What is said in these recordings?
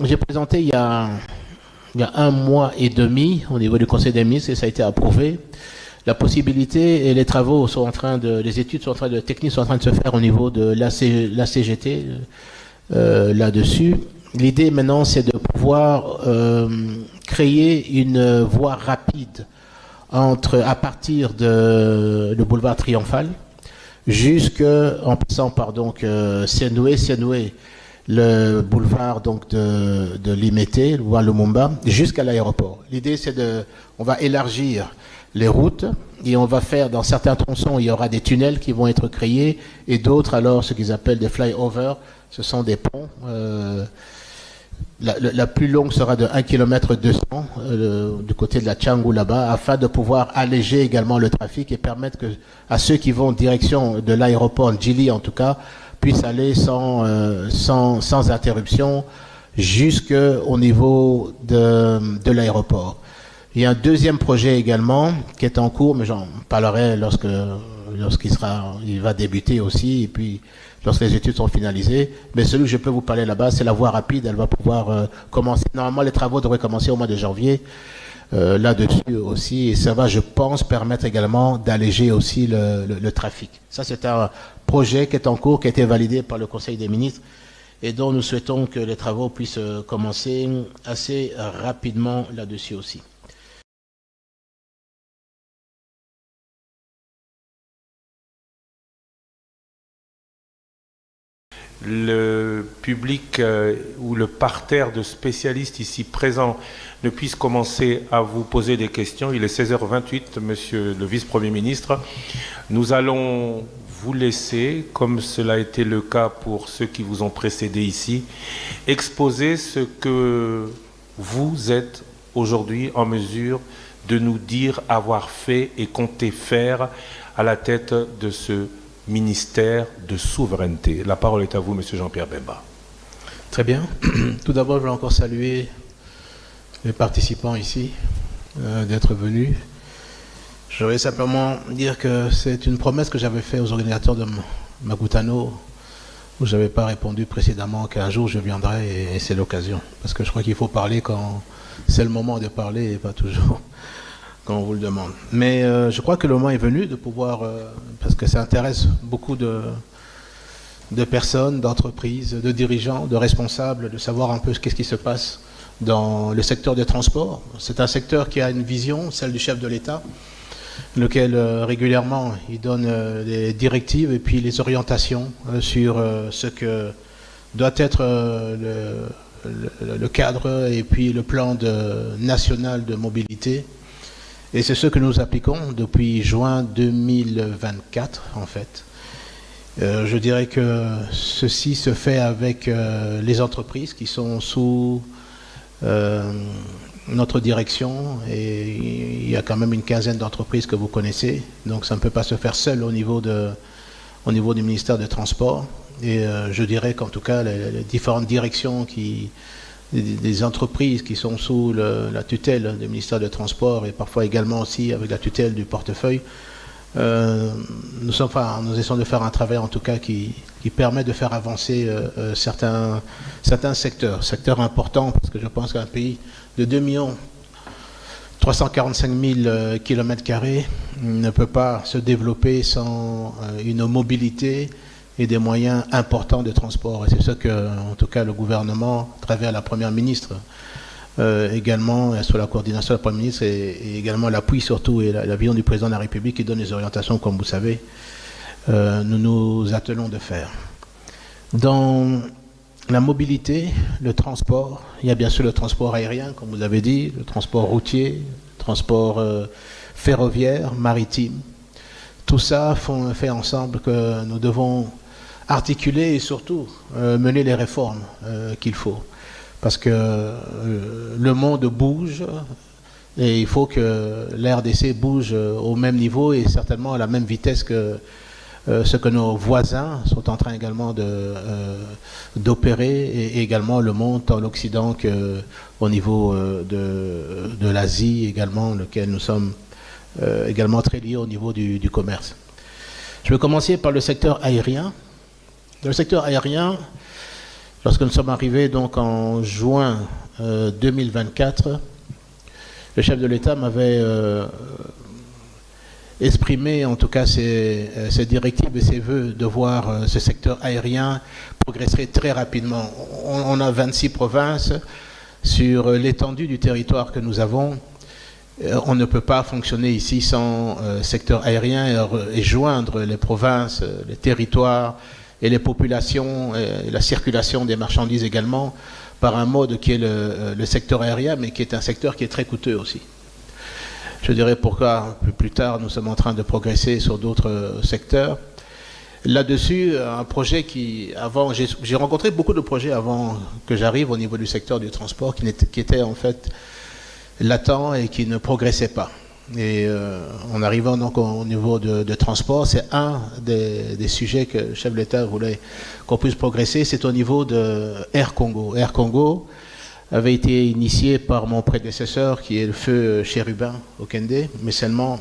J'ai présenté il y a un mois et demi au niveau du Conseil des ministres et ça a été approuvé. La possibilité et les travaux sont en train de, les études sont en train de, techniques sont en train de se faire au niveau de la CGT là-dessus. L'idée maintenant, c'est de pouvoir créer une voie rapide à partir de le boulevard Triomphal en passant par donc Sienoué, le boulevard donc de Limete, le boulevard Lumumba, jusqu'à l'aéroport. L'idée, on va élargir les routes et on va faire dans certains tronçons, il y aura des tunnels qui vont être créés et d'autres alors ce qu'ils appellent des fly-over, ce sont des ponts. La plus longue sera de 1 km 200 du côté de la Tchangou là-bas, afin de pouvoir alléger également le trafic et permettre à ceux qui vont en direction de l'aéroport, Djili en tout cas, puissent aller sans interruption jusqu'au niveau de l'aéroport. Il y a un deuxième projet également qui est en cours, mais j'en parlerai il va débuter aussi, et puis lorsque les études sont finalisées. Mais celui que je peux vous parler là-bas, c'est la voie rapide. Elle va pouvoir commencer. Normalement, les travaux devraient commencer au mois de janvier. Là-dessus aussi, et ça va, je pense, permettre également d'alléger aussi le trafic. Ça, c'est un projet qui est en cours, qui a été validé par le Conseil des ministres, et dont nous souhaitons que les travaux puissent commencer assez rapidement là-dessus aussi. Le public ou le parterre de spécialistes ici présents ne puisse commencer à vous poser des questions. Il est 16h28, monsieur le vice-premier ministre. Nous allons vous laisser, comme cela a été le cas pour ceux qui vous ont précédé ici, exposer ce que vous êtes aujourd'hui en mesure de nous dire avoir fait et compter faire à la tête de ce ministère de souveraineté. La parole est à vous, monsieur Jean-Pierre Bemba. Très bien. Tout d'abord, je veux encore saluer les participants ici d'être venus. Je voudrais simplement dire que c'est une promesse que j'avais faite aux organisateurs de Makutano, où je n'avais pas répondu précédemment qu'un jour je viendrai, et c'est l'occasion. Parce que je crois qu'il faut parler quand c'est le moment de parler et pas toujours quand on vous le demande. Mais je crois que le moment est venu de pouvoir, parce que ça intéresse beaucoup de personnes, d'entreprises, de dirigeants, de responsables, de savoir un peu qu'est-ce qui se passe dans le secteur des transports. C'est un secteur qui a une vision, celle du chef de l'État, lequel régulièrement il donne les directives et puis les orientations sur ce que doit être le cadre et puis le plan national de mobilité. Et c'est ce que nous appliquons depuis juin 2024, en fait. Je dirais que ceci se fait avec les entreprises qui sont sous notre direction. Et il y a quand même une quinzaine d'entreprises que vous connaissez. Donc ça ne peut pas se faire seul au niveau du ministère des Transports. Et je dirais qu'en tout cas, les différentes directions des entreprises qui sont sous la tutelle du ministère des Transports et parfois également aussi avec la tutelle du portefeuille, nous essayons de faire un travail en tout cas qui permet de faire avancer certains secteurs importants, parce que je pense qu'un pays de 2 345 000 km² ne peut pas se développer sans une mobilité et des moyens importants de transport. Et c'est ce que, en tout cas, le gouvernement, à travers la Première ministre, également, sous la coordination de la Première ministre, et également l'appui surtout, et la vision du président de la République qui donne les orientations, comme vous savez, nous nous attelons de faire. Dans la mobilité, le transport, il y a bien sûr le transport aérien, comme vous avez dit, le transport routier, le transport ferroviaire, maritime. Tout ça fait ensemble que nous devons articuler et surtout mener les réformes qu'il faut. Parce que le monde bouge et il faut que l'RDC bouge au même niveau et certainement à la même vitesse que ce que nos voisins sont en train également d'opérer, et également le monde tant l'Occident qu'au niveau de l'Asie également, lequel nous sommes également très liés au niveau du commerce. Je vais commencer par le secteur aérien. Dans le secteur aérien, Lorsque nous sommes arrivés donc en juin 2024, le chef de l'État m'avait exprimé en tout cas ses directives et ses voeux de voir ce secteur aérien progresser très rapidement. On a 26 provinces. Sur l'étendue du territoire que nous avons, on ne peut pas fonctionner ici sans secteur aérien et joindre les provinces, les territoires et les populations et la circulation des marchandises également par un mode qui est le secteur aérien, mais qui est un secteur qui est très coûteux aussi. Je dirais pourquoi plus tard nous sommes en train de progresser sur d'autres secteurs. Là-dessus, un projet qui, avant, j'ai rencontré beaucoup de projets avant que j'arrive au niveau du secteur du transport qui étaient en fait latents et qui ne progressaient pas. Et en arrivant donc au niveau de transport, c'est un des sujets que le chef de l'État voulait qu'on puisse progresser, c'est au niveau de Air Congo. Air Congo avait été initié par mon prédécesseur qui est le feu Chérubin Okende, mais seulement...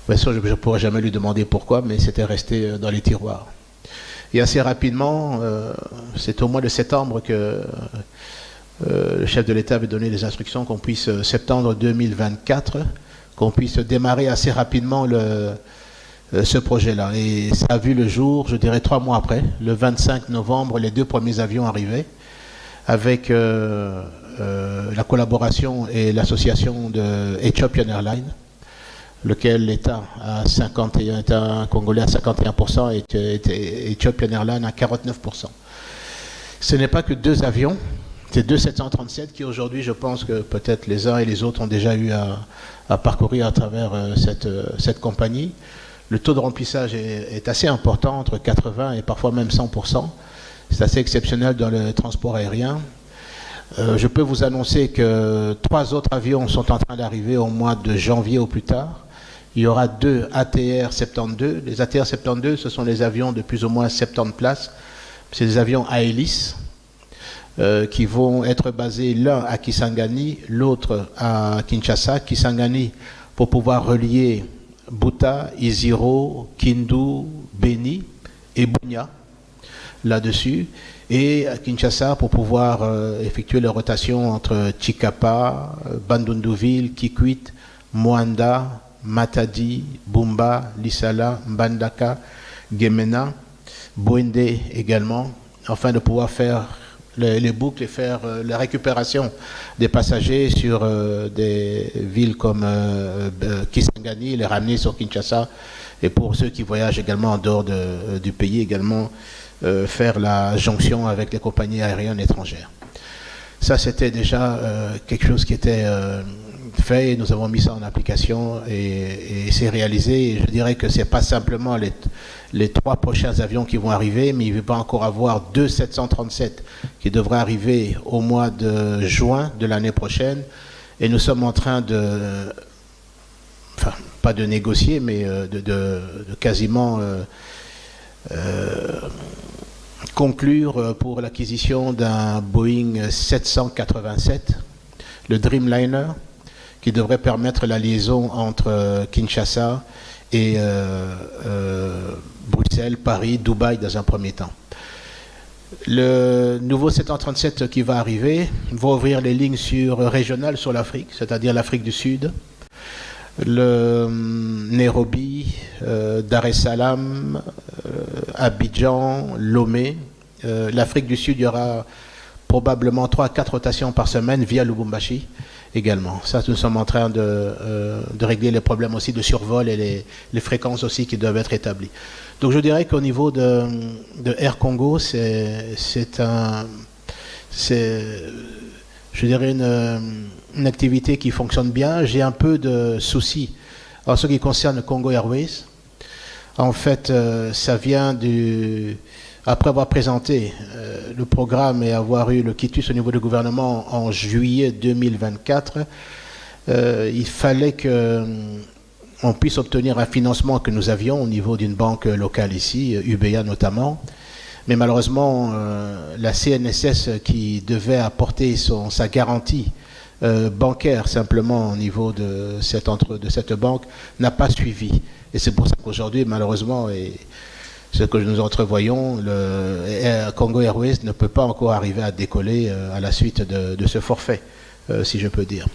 Bien sûr, je ne pourrais jamais lui demander pourquoi, mais c'était resté dans les tiroirs. Et assez rapidement, c'est au mois de septembre que le chef de l'État avait donné des instructions qu'on puisse, septembre 2024, qu'on puisse démarrer assez rapidement ce projet-là. Et ça a vu le jour, je dirais 3 mois après, le 25 novembre, les 2 premiers avions arrivaient, avec la collaboration et l'association de Ethiopian Airlines, lequel l'État à 51, État congolais à 51% et Ethiopian Airlines à 49%. Ce n'est pas que 2 avions, c'est 2 737 qui aujourd'hui, je pense que peut-être les uns et les autres ont déjà eu à parcourir à travers cette compagnie. Le taux de remplissage est assez important, entre 80 et parfois même 100%. C'est assez exceptionnel dans le transport aérien. Je peux vous annoncer que 3 autres avions sont en train d'arriver au mois de janvier au plus tard. Il y aura 2 ATR 72. Les ATR 72, ce sont les avions de plus ou moins 70 places. C'est des avions à hélice qui vont être basés l'un à Kisangani, l'autre à Kinshasa. Kisangani pour pouvoir relier Buta, Iziro, Kindu, Beni et Bunia là-dessus. Et à Kinshasa pour pouvoir effectuer les rotations entre Chikapa, Bandunduville, Kikwit, Moanda, Matadi, Bumba, Lisala, Mbandaka, Gemena, Boende également, afin de pouvoir faire les boucles et faire la récupération des passagers sur des villes comme Kisangani, les ramener sur Kinshasa, et pour ceux qui voyagent également en dehors du pays également, faire la jonction avec les compagnies aériennes étrangères. Ça, c'était déjà quelque chose qui était fait, et nous avons mis ça en application et c'est réalisé. Et je dirais que ce n'est pas simplement les 3 prochains avions qui vont arriver, mais il va encore avoir 2 737 qui devraient arriver au mois de juin de l'année prochaine. Et nous sommes en train enfin, pas de négocier, mais de quasiment conclure pour l'acquisition d'un Boeing 787, le Dreamliner, qui devrait permettre la liaison entre Kinshasa et Bruxelles, Paris, Dubaï dans un premier temps. Le nouveau 737 qui va arriver va ouvrir les lignes régionales sur l'Afrique, c'est-à-dire l'Afrique du Sud, le Nairobi, Dar es Salaam, Abidjan, Lomé. L'Afrique du Sud, il y aura probablement 3 à 4 rotations par semaine via Lubumbashi également. Ça, nous sommes en train de régler les problèmes aussi de survol et les fréquences aussi qui doivent être établies. Donc je dirais qu'au niveau de Air Congo, c'est je dirais une activité qui fonctionne bien. J'ai un peu de soucis en ce qui concerne Congo Airways. En fait, ça vient après avoir présenté le programme et avoir eu le quitus au niveau du gouvernement en juillet 2024, il fallait qu'on puisse obtenir un financement que nous avions au niveau d'une banque locale ici, UBA notamment. Mais malheureusement, la CNSS qui devait apporter sa garantie bancaire simplement au niveau de cette banque n'a pas suivi. Et c'est pour ça qu'aujourd'hui, malheureusement, ce que nous entrevoyons, Congo Airways ne peut pas encore arriver à décoller à la suite de ce forfait, si je peux dire.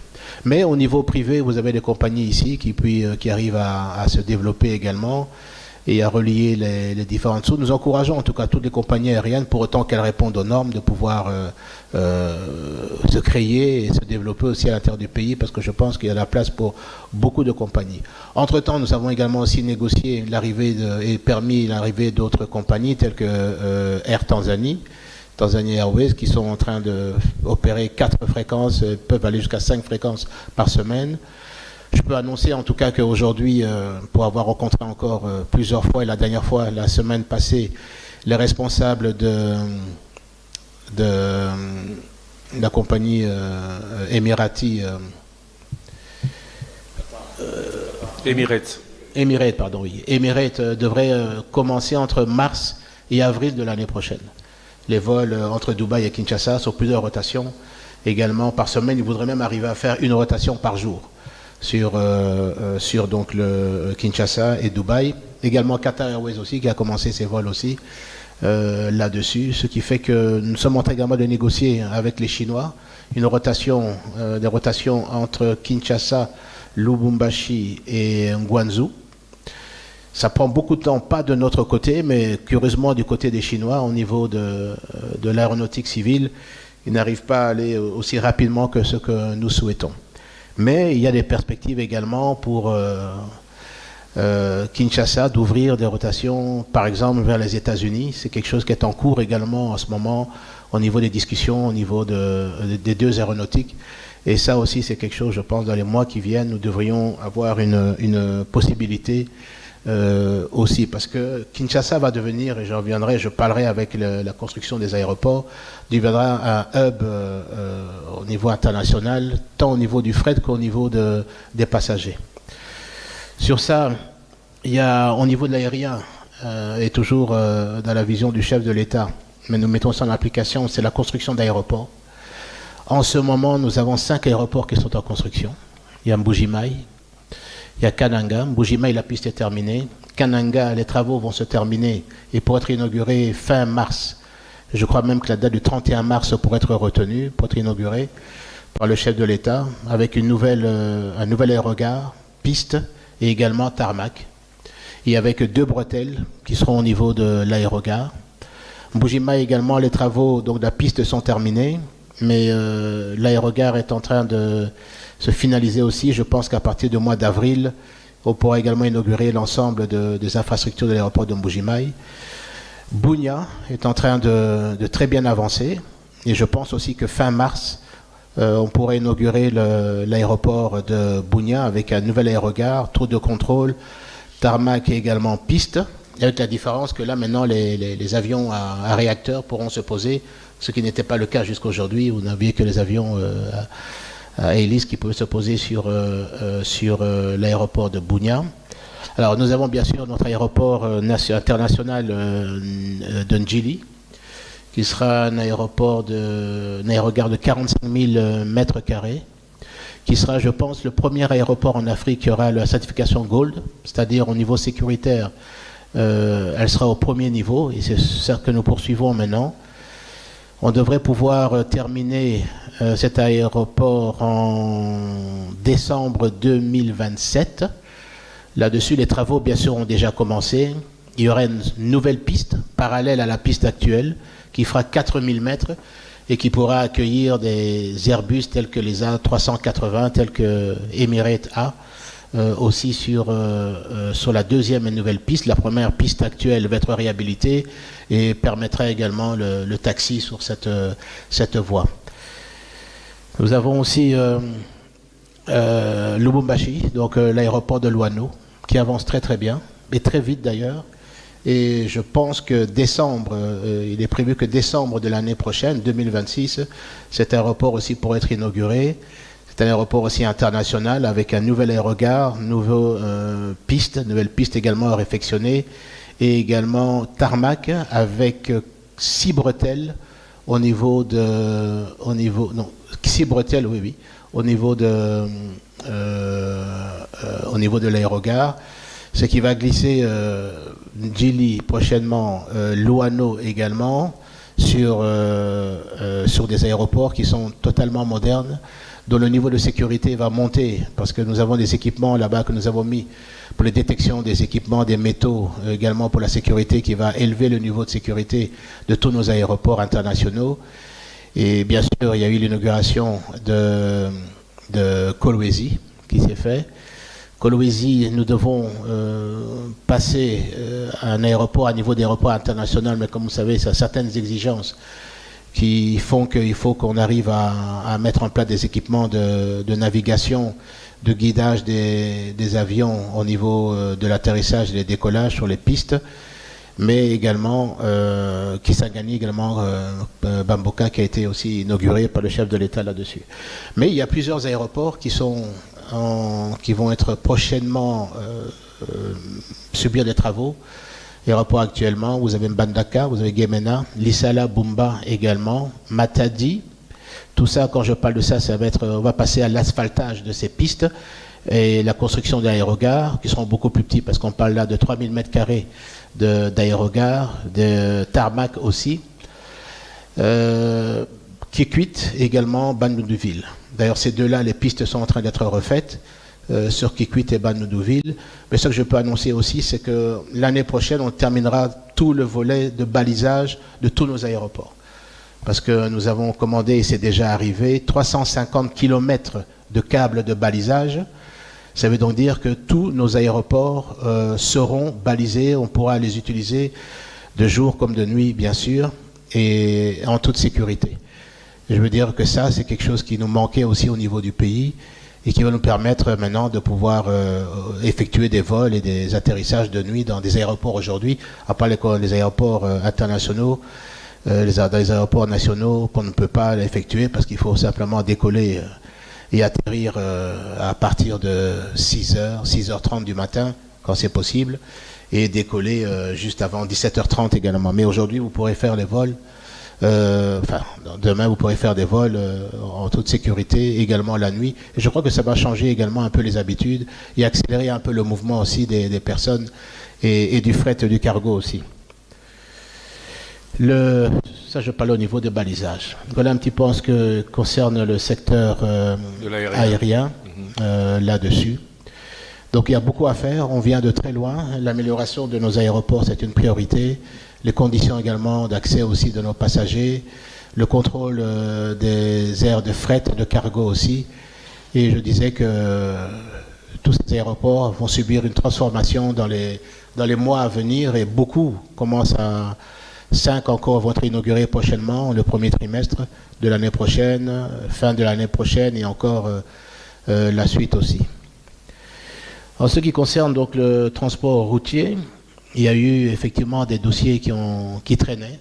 Mais au niveau privé, vous avez des compagnies ici qui arrivent à se développer également et à relier les différentes sources. Nous encourageons en tout cas toutes les compagnies aériennes, pour autant qu'elles répondent aux normes, de pouvoir se créer et se développer aussi à l'intérieur du pays, parce que je pense qu'il y a la place pour beaucoup de compagnies. Entre-temps, nous avons également aussi négocié l'arrivée et permis l'arrivée d'autres compagnies telles que Air Tanzanie, Tanzania Airways, qui sont en train d'opérer 4 fréquences, peuvent aller jusqu'à 5 fréquences par semaine. Je peux annoncer en tout cas qu'aujourd'hui, pour avoir rencontré encore plusieurs fois, et la dernière fois, la semaine passée, les responsables de la compagnie Emirati... Emirates, pardon, oui. Emirates devrait commencer entre mars et avril de l'année prochaine. Les vols entre Dubaï et Kinshasa sur plusieurs rotations également par semaine. Ils voudraient même arriver à faire une rotation par jour sur donc le Kinshasa et Dubaï. Également Qatar Airways aussi qui a commencé ses vols aussi là-dessus. Ce qui fait que nous sommes en train également de négocier avec les Chinois des rotations entre Kinshasa, Lubumbashi et Guangzhou. Ça prend beaucoup de temps, pas de notre côté, mais curieusement du côté des Chinois, au niveau de l'aéronautique civile, ils n'arrivent pas à aller aussi rapidement que ce que nous souhaitons. Mais il y a des perspectives également pour Kinshasa d'ouvrir des rotations, par exemple, vers les États-Unis. C'est quelque chose qui est en cours également en ce moment, au niveau des discussions, au niveau des deux aéronautiques. Et ça aussi, c'est quelque chose, je pense, dans les mois qui viennent, nous devrions avoir une possibilité aussi, parce que Kinshasa va devenir, et j'en reviendrai, je parlerai avec la construction des aéroports, deviendra un hub au niveau international, tant au niveau du fret qu'au niveau des passagers. Sur ça, il y a au niveau de l'aérien, et toujours dans la vision du chef de l'État, mais nous mettons ça en application, c'est la construction d'aéroports. En ce moment, nous avons 5 aéroports qui sont en construction. Il y a Mbuji-Mayi, il y a Kananga. Mbuji-Mayi, la piste est terminée. Kananga, les travaux vont se terminer et pourraient être inaugurés fin mars. Je crois même que la date du 31 mars pourrait être retenue, pour être inaugurée par le chef de l'État, avec un nouvel aérogare, piste et également tarmac. Et avec 2 bretelles qui seront au niveau de l'aérogare. Mbuji-Mayi également, les travaux donc, de la piste sont terminés, mais l'aérogare est en train de se finaliser aussi. Je pense qu'à partir du mois d'avril, on pourra également inaugurer l'ensemble des infrastructures de l'aéroport de Mbuji-Mayi. Bunia est en train de très bien avancer, et je pense aussi que fin mars, on pourrait inaugurer l'aéroport de Bunia avec un nouvel aérogare, tour de contrôle, tarmac et également piste, avec la différence que là maintenant les avions à réacteurs pourront se poser, ce qui n'était pas le cas jusqu'aujourd'hui. Vous n'aviez que les avions à hélice qui pouvaient se poser sur l'aéroport de Bunia. Alors nous avons bien sûr notre aéroport international de Ndjili, qui sera un aérogare de 45 000 mètres carrés, qui sera, je pense, le premier aéroport en Afrique qui aura la certification Gold, c'est-à-dire au niveau sécuritaire, elle sera au premier niveau, et c'est ça que nous poursuivons maintenant. On devrait pouvoir terminer cet aéroport en décembre 2027. Là-dessus, les travaux, bien sûr, ont déjà commencé. Il y aura une nouvelle piste, parallèle à la piste actuelle, qui fera 4000 mètres et qui pourra accueillir des Airbus tels que les A380, tels que Emirates A, aussi sur la deuxième et nouvelle piste. La première piste actuelle va être réhabilitée et permettra également le taxi sur cette voie. Nous avons aussi Lubumbashi, donc l'aéroport de Luano, qui avance très très bien, et très vite d'ailleurs. Et je pense que il est prévu que décembre de l'année prochaine, 2026, cet aéroport aussi pourrait être inauguré. C'est un aéroport aussi international avec un nouvel aérogare, nouvelle piste également réfectionnée, et également tarmac avec 6 bretelles au niveau de 6 bretelles, oui, au niveau de l'aérogare, ce qui va glisser Djili prochainement, Louano également, sur des aéroports qui sont totalement modernes, dont le niveau de sécurité va monter, parce que nous avons des équipements là-bas que nous avons mis pour les détections des équipements, des métaux, également pour la sécurité, qui va élever le niveau de sécurité de tous nos aéroports internationaux. Et bien sûr, il y a eu l'inauguration de Kolwezi qui s'est fait. Kolwezi, nous devons passer à un aéroport, à niveau d'aéroport international, mais comme vous savez, il y a certaines exigences qui font qu'il faut qu'on arrive à mettre en place des équipements de navigation, de guidage des avions au niveau de l'atterrissage et des décollages sur les pistes, mais également Kisangani, également Bamboka, qui a été aussi inauguré par le chef de l'État là-dessus. Mais il y a plusieurs aéroports qui vont être prochainement subir des travaux. Aéroports actuellement, vous avez Mbandaka, vous avez Gemena, Lissala, Bumba également, Matadi. Tout ça, quand je parle de ça, on va passer à l'asphaltage de ces pistes et la construction d'aérogares qui seront beaucoup plus petits, parce qu'on parle là de 3000 m² d'aérogares, de tarmac aussi. Kikwit également, Bandundu-Ville. D'ailleurs, ces deux-là, les pistes sont en train d'être refaites sur Kikwit et Bandundu-Ville. Mais ce que je peux annoncer aussi, c'est que l'année prochaine, on terminera tout le volet de balisage de tous nos aéroports. Parce que nous avons commandé, et c'est déjà arrivé, 350 km de câbles de balisage. Ça veut donc dire que tous nos aéroports seront balisés, on pourra les utiliser de jour comme de nuit, bien sûr, et en toute sécurité. Je veux dire que ça, c'est quelque chose qui nous manquait aussi au niveau du pays et qui va nous permettre maintenant de pouvoir effectuer des vols et des atterrissages de nuit dans des aéroports aujourd'hui, à part les aéroports internationaux, dans les aéroports nationaux qu'on ne peut pas effectuer parce qu'il faut simplement décoller et atterrir à partir de 6h, 6h30 du matin, quand c'est possible, et décoller juste avant 17h30 également. Mais aujourd'hui, vous pourrez faire les vols, demain, vous pourrez faire des vols en toute sécurité, également la nuit. Et je crois que ça va changer également un peu les habitudes et accélérer un peu le mouvement aussi des personnes et du fret et du cargo aussi. Ça, je parle au niveau des balisages. Voilà un petit peu en ce que concerne le secteur aérien là-dessus. Donc il y a beaucoup à faire, on vient de très loin. L'amélioration de nos aéroports, c'est une priorité. Les conditions également d'accès aussi de nos passagers, le contrôle des aires de fret et de cargo aussi. Et je disais que tous ces aéroports vont subir une transformation dans les mois à venir et beaucoup commencent à... 5 encore vont être inaugurés prochainement, le premier trimestre de l'année prochaine, fin de l'année prochaine et encore la suite aussi. En ce qui concerne donc le transport routier, il y a eu effectivement des dossiers qui traînaient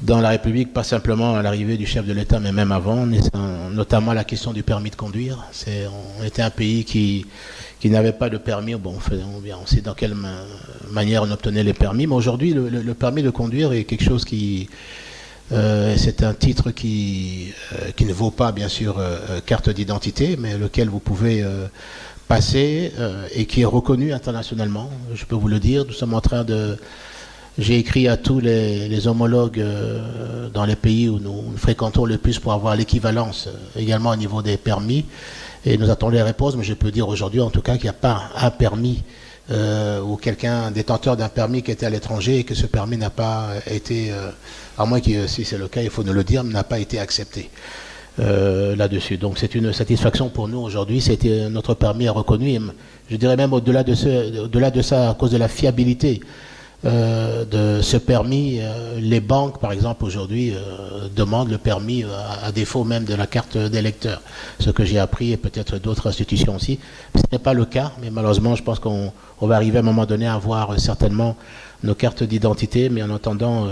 dans la République, pas simplement à l'arrivée du chef de l'État, mais même avant, notamment la question du permis de conduire. On était un pays qui n'avait pas de permis. Bon, on sait dans quelle manière on obtenait les permis, mais aujourd'hui, le permis de conduire est quelque chose c'est un titre qui ne vaut pas, bien sûr, carte d'identité, mais lequel vous pouvez passer et qui est reconnu internationalement. Je peux vous le dire, nous sommes en train de... J'ai écrit à tous les homologues dans les pays où nous fréquentons le plus pour avoir l'équivalence également au niveau des permis. Et nous attendons les réponses, mais je peux dire aujourd'hui en tout cas qu'il n'y a pas un permis ou quelqu'un détenteur d'un permis qui était à l'étranger et que ce permis n'a pas été, à moins que si c'est le cas, il faut nous le dire, n'a pas été accepté là-dessus. Donc c'est une satisfaction pour nous aujourd'hui, notre permis est reconnu. Et je dirais même au-delà de ça, à cause de la fiabilité de ce permis, les banques par exemple aujourd'hui demandent le permis à défaut même de la carte d'électeur, ce que j'ai appris et peut-être d'autres institutions aussi. Ce n'est pas le cas, mais malheureusement je pense qu'on va arriver à un moment donné à avoir certainement nos cartes d'identité, mais en attendant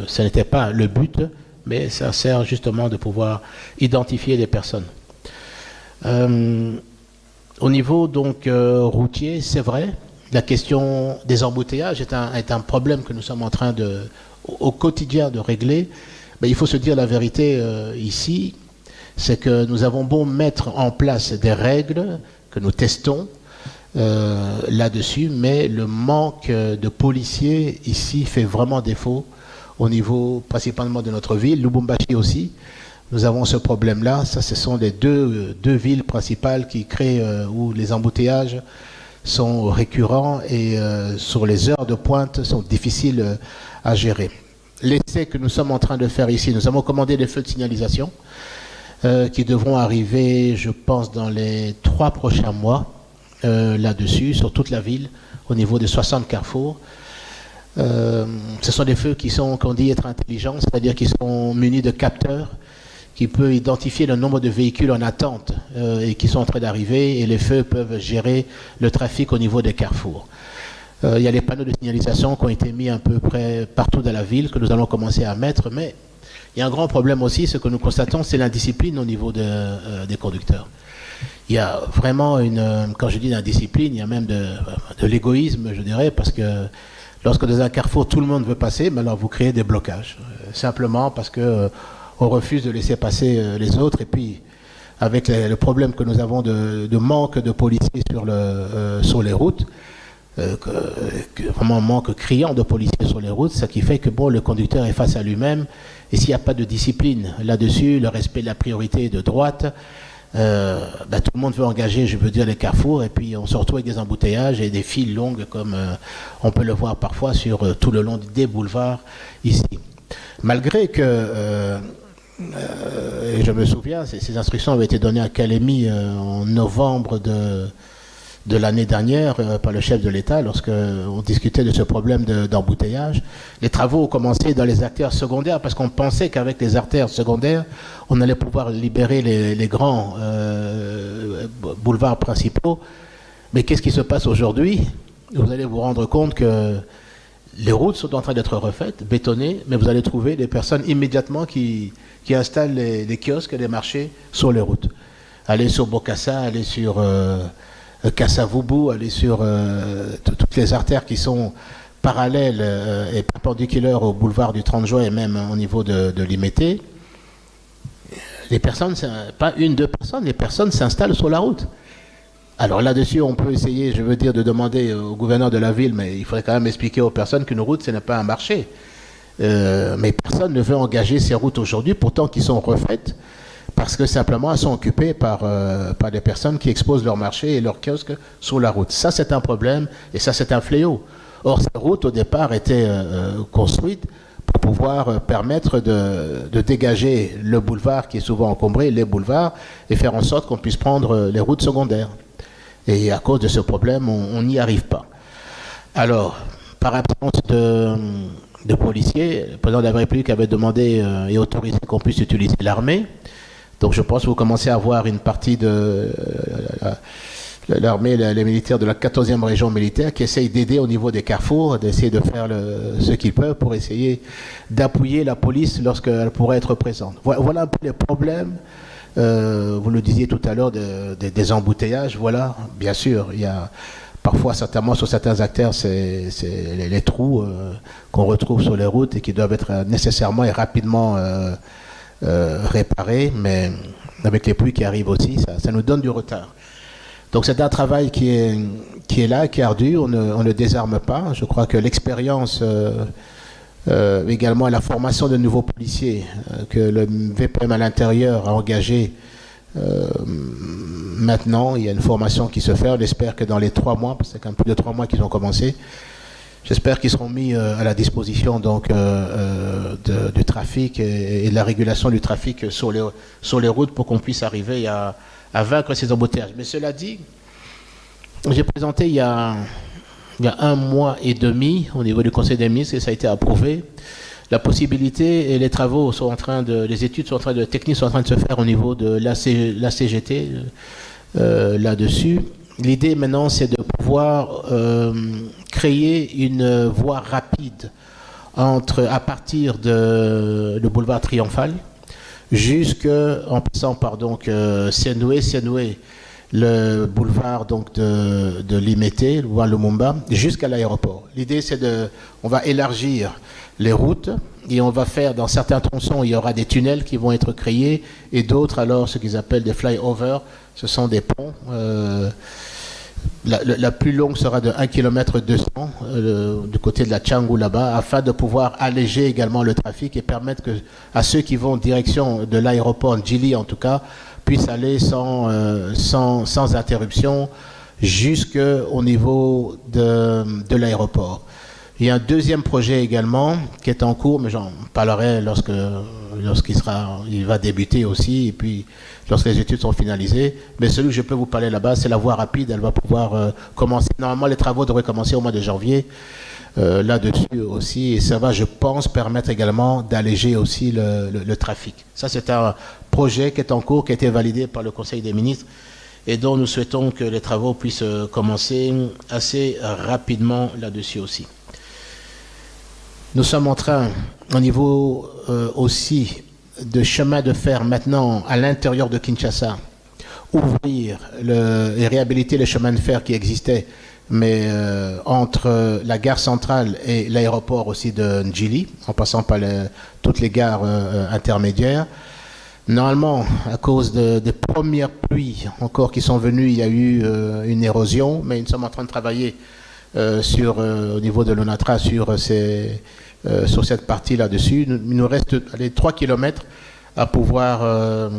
ce n'était pas le but, mais ça sert justement de pouvoir identifier les personnes. Au niveau donc routier, c'est vrai, la question des embouteillages est un problème que nous sommes en train au quotidien de régler. Mais il faut se dire la vérité ici, c'est que nous avons beau mettre en place des règles que nous testons, là-dessus, mais le manque de policiers ici fait vraiment défaut au niveau principalement de notre ville, Lubumbashi aussi. Nous avons ce problème-là. Ça, ce sont les deux villes principales qui créent où les embouteillages sont récurrents et sur les heures de pointe sont difficiles à gérer. L'essai que nous sommes en train de faire ici, nous avons commandé des feux de signalisation qui devront arriver, je pense, dans les 3 prochains mois là-dessus, sur toute la ville, au niveau de 60 carrefours. Ce sont des feux qui sont, qu'on dit, être intelligents, c'est-à-dire qu'ils sont munis de capteurs qui peut identifier le nombre de véhicules en attente et qui sont en train d'arriver, et les feux peuvent gérer le trafic au niveau des carrefours. Il y a les panneaux de signalisation qui ont été mis à peu près partout dans la ville, que nous allons commencer à mettre, mais il y a un grand problème aussi, ce que nous constatons, c'est l'indiscipline au niveau des conducteurs. Il y a vraiment quand je dis l'indiscipline, il y a même de l'égoïsme, je dirais, parce que lorsque dans un carrefour, tout le monde veut passer, mais alors vous créez des blocages, simplement parce que on refuse de laisser passer les autres, et puis avec le problème que nous avons de manque de policiers sur les routes, vraiment un manque criant de policiers sur les routes, ce qui fait que bon, le conducteur est face à lui-même, et s'il n'y a pas de discipline là-dessus, le respect de la priorité de droite, tout le monde veut engager, je veux dire, les carrefours, et puis on se retrouve avec des embouteillages et des files longues comme on peut le voir parfois sur tout le long des boulevards ici. Malgré que et je me souviens, ces instructions avaient été données à Kalemi en novembre de l'année dernière par le chef de l'État lorsqu'on discutait de ce problème d'embouteillage. Les travaux ont commencé dans les artères secondaires parce qu'on pensait qu'avec les artères secondaires, on allait pouvoir libérer les grands boulevards principaux. Mais qu'est-ce qui se passe aujourd'hui? Vous allez vous rendre compte que les routes sont en train d'être refaites, bétonnées, mais vous allez trouver des personnes immédiatement qui installent les kiosques et les marchés sur les routes. Allez sur Bokassa, allez sur Kassavubu, allez sur toutes les artères qui sont parallèles et perpendiculaires au boulevard du 30 juin et même au niveau de Limete. Les personnes, pas une, deux personnes, les personnes s'installent sur la route. Alors là-dessus, on peut essayer, je veux dire, de demander au gouverneur de la ville, mais il faudrait quand même expliquer aux personnes qu'une route, ce n'est pas un marché. Mais personne ne veut engager ces routes aujourd'hui, pourtant qui sont refaites, parce que simplement elles sont occupées par des personnes qui exposent leur marché et leurs kiosques sur la route. Ça, c'est un problème, et ça, c'est un fléau. Or, ces routes, au départ, étaient construites pour pouvoir permettre de dégager le boulevard qui est souvent encombré, les boulevards, et faire en sorte qu'on puisse prendre les routes secondaires. Et à cause de ce problème, on n'y arrive pas. Alors, par absence de policiers, le président de la République avait demandé et autorisé qu'on puisse utiliser l'armée. Donc je pense que vous commencez à voir une partie de l'armée, les militaires de la 14e région militaire qui essayent d'aider au niveau des carrefours, d'essayer de faire ce qu'ils peuvent pour essayer d'appuyer la police lorsqu'elle pourrait être présente. Voilà un peu les problèmes. Vous le disiez tout à l'heure des embouteillages. Voilà, bien sûr, il y a parfois, certainement, sur certains acteurs, c'est les trous qu'on retrouve sur les routes et qui doivent être nécessairement et rapidement réparés, mais avec les pluies qui arrivent aussi, ça nous donne du retard. Donc c'est un travail qui est là, qui est ardu, on ne désarme pas. Je crois que l'expérience, également la formation de nouveaux policiers que le VPM à l'intérieur a engagé, maintenant, il y a une formation qui se fait. On espère que dans les 3 mois, parce que c'est quand même plus de 3 mois qu'ils ont commencé, j'espère qu'ils seront mis à la disposition donc, du trafic et de la régulation du trafic sur les routes pour qu'on puisse arriver à vaincre ces embouteillages. Mais cela dit, j'ai présenté il y a 1 mois et demi au niveau du Conseil des ministres et ça a été approuvé. La possibilité et les travaux sont en train les études sont en train techniques sont en train de se faire au niveau de la CGT là-dessus. L'idée maintenant, c'est de pouvoir créer une voie rapide à partir de le boulevard Triomphal en passant par donc Senoué, le boulevard donc de Limete, le boulevard Lumumba, jusqu'à l'aéroport. L'idée, c'est on va élargir les routes et on va faire dans certains tronçons, il y aura des tunnels qui vont être créés et d'autres alors ce qu'ils appellent des fly-overs, ce sont des ponts La plus longue sera de 1 km 200 du côté de la Tchangou là-bas, afin de pouvoir alléger également le trafic et permettre à ceux qui vont en direction de l'aéroport Djili en tout cas, puissent aller sans interruption jusqu'au niveau de l'aéroport. Il y a un deuxième projet également qui est en cours, mais j'en parlerai lorsqu'il va débuter aussi, et puis lorsque les études sont finalisées. Mais celui que je peux vous parler là-bas, c'est la voie rapide. Elle va pouvoir commencer. Normalement, les travaux devraient commencer au mois de janvier, là-dessus aussi. Et ça va, je pense, permettre également d'alléger aussi le trafic. Ça, c'est un projet qui est en cours, qui a été validé par le Conseil des ministres, et dont nous souhaitons que les travaux puissent commencer assez rapidement là-dessus aussi. Nous sommes en train, au niveau aussi de chemin de fer maintenant à l'intérieur de Kinshasa, ouvrir et réhabiliter les chemins de fer qui existaient, mais entre la gare centrale et l'aéroport aussi de Ndjili, en passant par toutes les gares intermédiaires. Normalement, à cause des premières pluies encore qui sont venues, il y a eu une érosion, mais nous sommes en train de travailler au niveau de l'ONATRA sur cette partie là-dessus. Il nous reste 3 km à pouvoir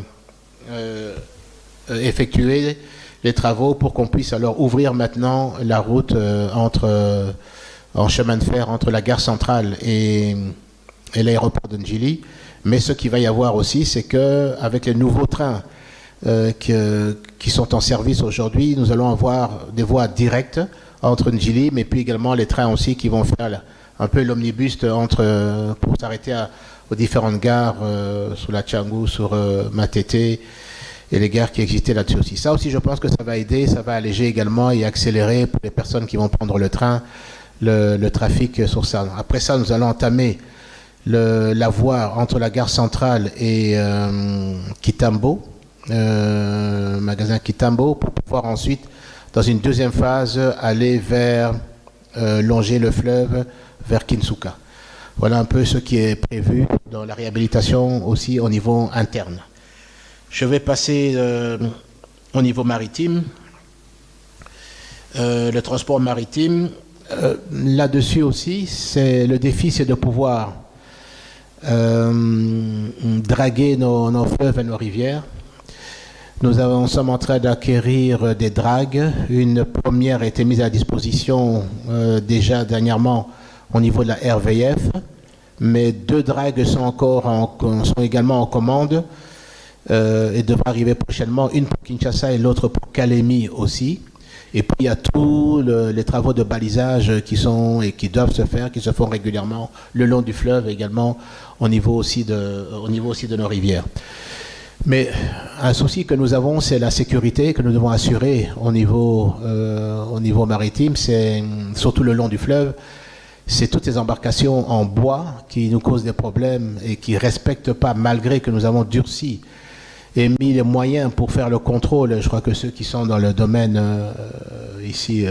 effectuer les travaux pour qu'on puisse alors ouvrir maintenant la route en chemin de fer entre la gare centrale et l'aéroport de Ndjili. Mais ce qu'il va y avoir aussi, c'est qu'avec les nouveaux trains qui sont en service aujourd'hui, nous allons avoir des voies directes entre Ndjili, mais puis également les trains aussi qui vont faire un peu l'omnibus pour s'arrêter aux différentes gares, sur la Tchangou, sur Matete, et les gares qui existaient là-dessus aussi. Ça aussi, je pense que ça va aider, ça va alléger également et accélérer pour les personnes qui vont prendre le train, le trafic sur ça. Après ça, nous allons entamer la voie entre la gare centrale et Kitambo, magasin Kitambo, pour pouvoir ensuite, dans une deuxième phase, aller longer le fleuve vers Kinsuka. Voilà un peu ce qui est prévu dans la réhabilitation aussi au niveau interne. Je vais passer au niveau maritime. Le transport maritime, là-dessus aussi, le défi, c'est de pouvoir draguer nos fleuves et nos rivières. Nous sommes en train d'acquérir des dragues. Une première a été mise à disposition déjà dernièrement au niveau de la RVF, mais 2 dragues sont également en commande et devraient arriver prochainement, une pour Kinshasa et l'autre pour Kalemi aussi. Et puis il y a tous les travaux de balisage qui doivent se faire, qui se font régulièrement le long du fleuve, également au niveau aussi de nos rivières. Mais un souci que nous avons, c'est la sécurité que nous devons assurer au niveau maritime, c'est surtout le long du fleuve. C'est toutes ces embarcations en bois qui nous causent des problèmes et qui ne respectent pas, malgré que nous avons durci et mis les moyens pour faire le contrôle. Je crois que ceux qui sont dans le domaine ici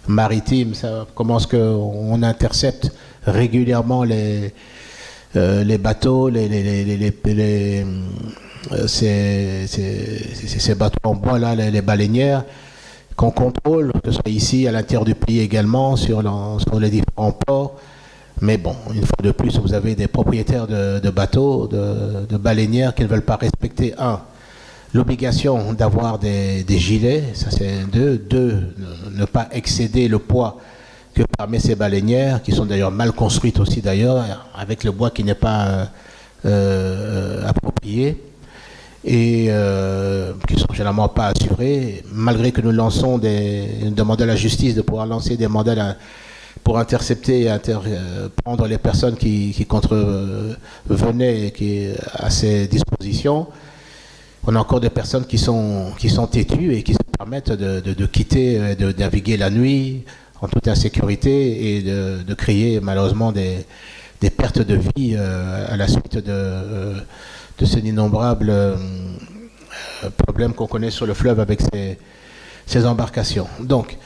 maritime, comment est-ce qu'on intercepte régulièrement les bateaux, ces bateaux en bois là, les baleinières, qu'on contrôle, que ce soit ici à l'intérieur du pays également, sur les différents ports. Mais bon, une fois de plus, vous avez des propriétaires de bateaux, de baleinières qui ne veulent pas respecter, l'obligation d'avoir des gilets, ça c'est 2, ne pas excéder le poids que permet ces baleinières, qui sont d'ailleurs mal construites aussi d'ailleurs, avec le bois qui n'est pas approprié, et qui sont généralement pas assurés, malgré que nous lançons demandons à la justice de pouvoir lancer des mandats pour intercepter et prendre les personnes qui contrevenaient à ces dispositions. On a encore des personnes qui sont têtues et qui se permettent de quitter, de naviguer la nuit en toute insécurité et de créer malheureusement des pertes de vie à la suite de ces innombrables problèmes qu'on connaît sur le fleuve avec ces embarcations. Donc,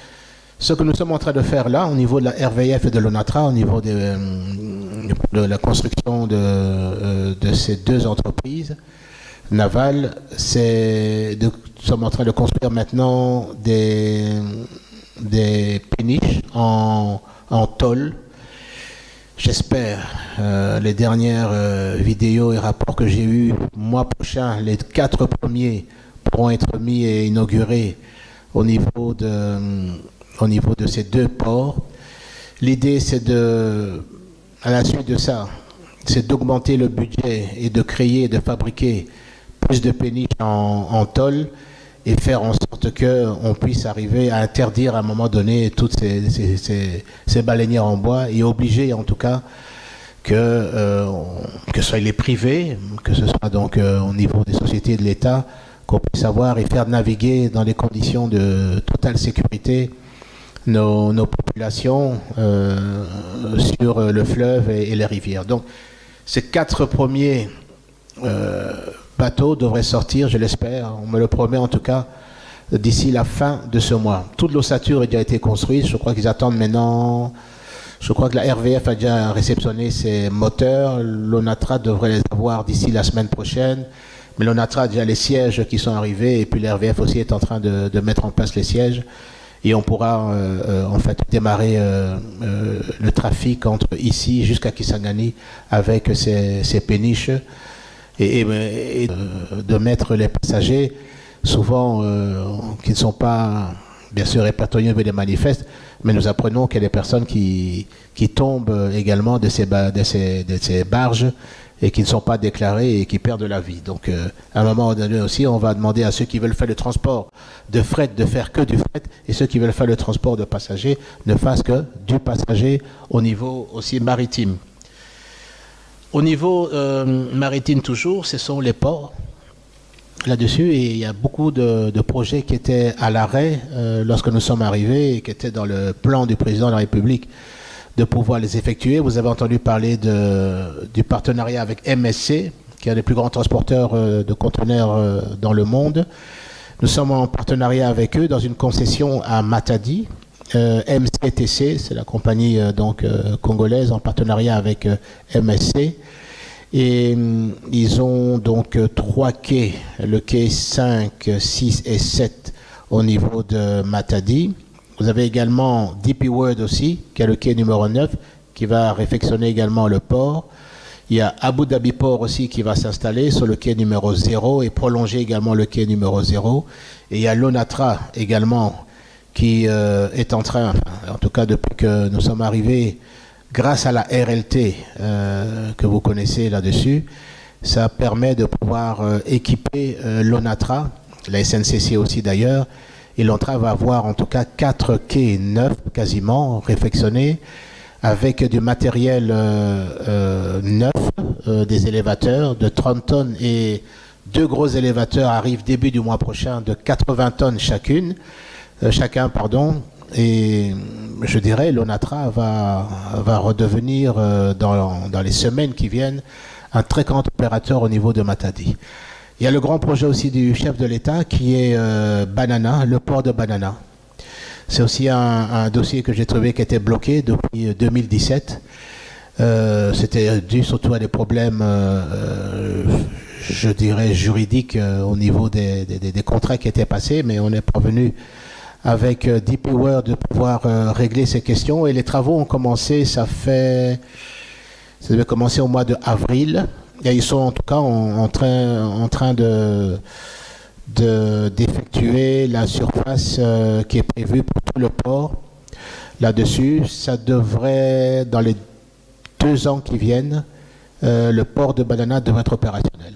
ce que nous sommes en train de faire là, au niveau de la RVF et de l'ONATRA, au niveau de la construction de ces 2 entreprises navales, c'est sommes en train de construire maintenant des péniches en tôle. J'espère, les dernières vidéos et rapports que j'ai eus, mois prochain, les 4 premiers pourront être mis et inaugurés au niveau de ces 2 ports. L'idée, c'est à la suite de ça, c'est d'augmenter le budget et de créer, de fabriquer plus de péniches en tôle et faire en sorte qu'on puisse arriver à interdire à un moment donné toutes ces baleinières en bois et obliger en tout cas que ce soit les privés, que ce soit donc au niveau des sociétés de l'État, qu'on puisse avoir et faire naviguer dans des conditions de totale sécurité nos populations sur le fleuve et les rivières. Donc ces 4 premiers bateaux devraient sortir, je l'espère, on me le promet en tout cas, d'ici la fin de ce mois. Toute l'ossature a déjà été construite, je crois qu'ils attendent maintenant, je crois que la RVF a déjà réceptionné ses moteurs, l'ONATRA devrait les avoir d'ici la semaine prochaine, mais l'ONATRA a déjà les sièges qui sont arrivés et puis la RVF aussi est en train de mettre en place les sièges et on pourra en fait démarrer le trafic entre ici jusqu'à Kisangani avec ces péniches et de mettre les passagers souvent qui ne sont pas bien sûr répertoriés au niveau des manifestes, mais nous apprenons qu'il y a des personnes qui tombent également de ces barges et qui ne sont pas déclarés et qui perdent la vie. Donc, à un moment donné aussi, on va demander à ceux qui veulent faire le transport de fret de faire que du fret, et ceux qui veulent faire le transport de passagers ne fassent que du passager au niveau aussi maritime. Au niveau maritime toujours, ce sont les ports là-dessus, et il y a beaucoup de projets qui étaient à l'arrêt lorsque nous sommes arrivés et qui étaient dans le plan du président de la République de pouvoir les effectuer. Vous avez entendu parler du partenariat avec MSC, qui est un des plus grands transporteurs de conteneurs dans le monde. Nous sommes en partenariat avec eux dans une concession à Matadi. MCTC, c'est la compagnie congolaise en partenariat avec MSC. Et ils ont donc 3 quais, le quai 5, 6 et 7 au niveau de Matadi. Vous avez également DP World aussi, qui est le quai numéro 9, qui va réfectionner également le port. Il y a Abu Dhabi Port aussi qui va s'installer sur le quai numéro 0 et prolonger également le quai numéro 0. Et il y a l'ONATRA également qui est en train, en tout cas depuis que nous sommes arrivés, grâce à la RLT que vous connaissez là-dessus, ça permet de pouvoir équiper l'ONATRA, la SNCC aussi d'ailleurs, et l'ONATRA va avoir en tout cas 4 quais neufs quasiment réfectionnés avec du matériel neuf, des élévateurs de 30 tonnes et 2 gros élévateurs arrivent début du mois prochain de 80 tonnes chacun. Et je dirais l'ONATRA va redevenir dans les semaines qui viennent un très grand opérateur au niveau de Matadi. Il y a le grand projet aussi du chef de l'État qui est Banana, le port de Banana. C'est aussi un dossier que j'ai trouvé qui était bloqué depuis 2017. C'était dû surtout à des problèmes, je dirais, juridiques au niveau des contrats qui étaient passés, mais on est parvenu avec DP World de pouvoir régler ces questions. Et les travaux ont commencé, ça devait commencer au mois d'avril. Et ils sont en tout cas en train d'effectuer la surface qui est prévue pour tout le port. Là-dessus, ça devrait, dans les 2 ans qui viennent, le port de Banana devrait être opérationnel.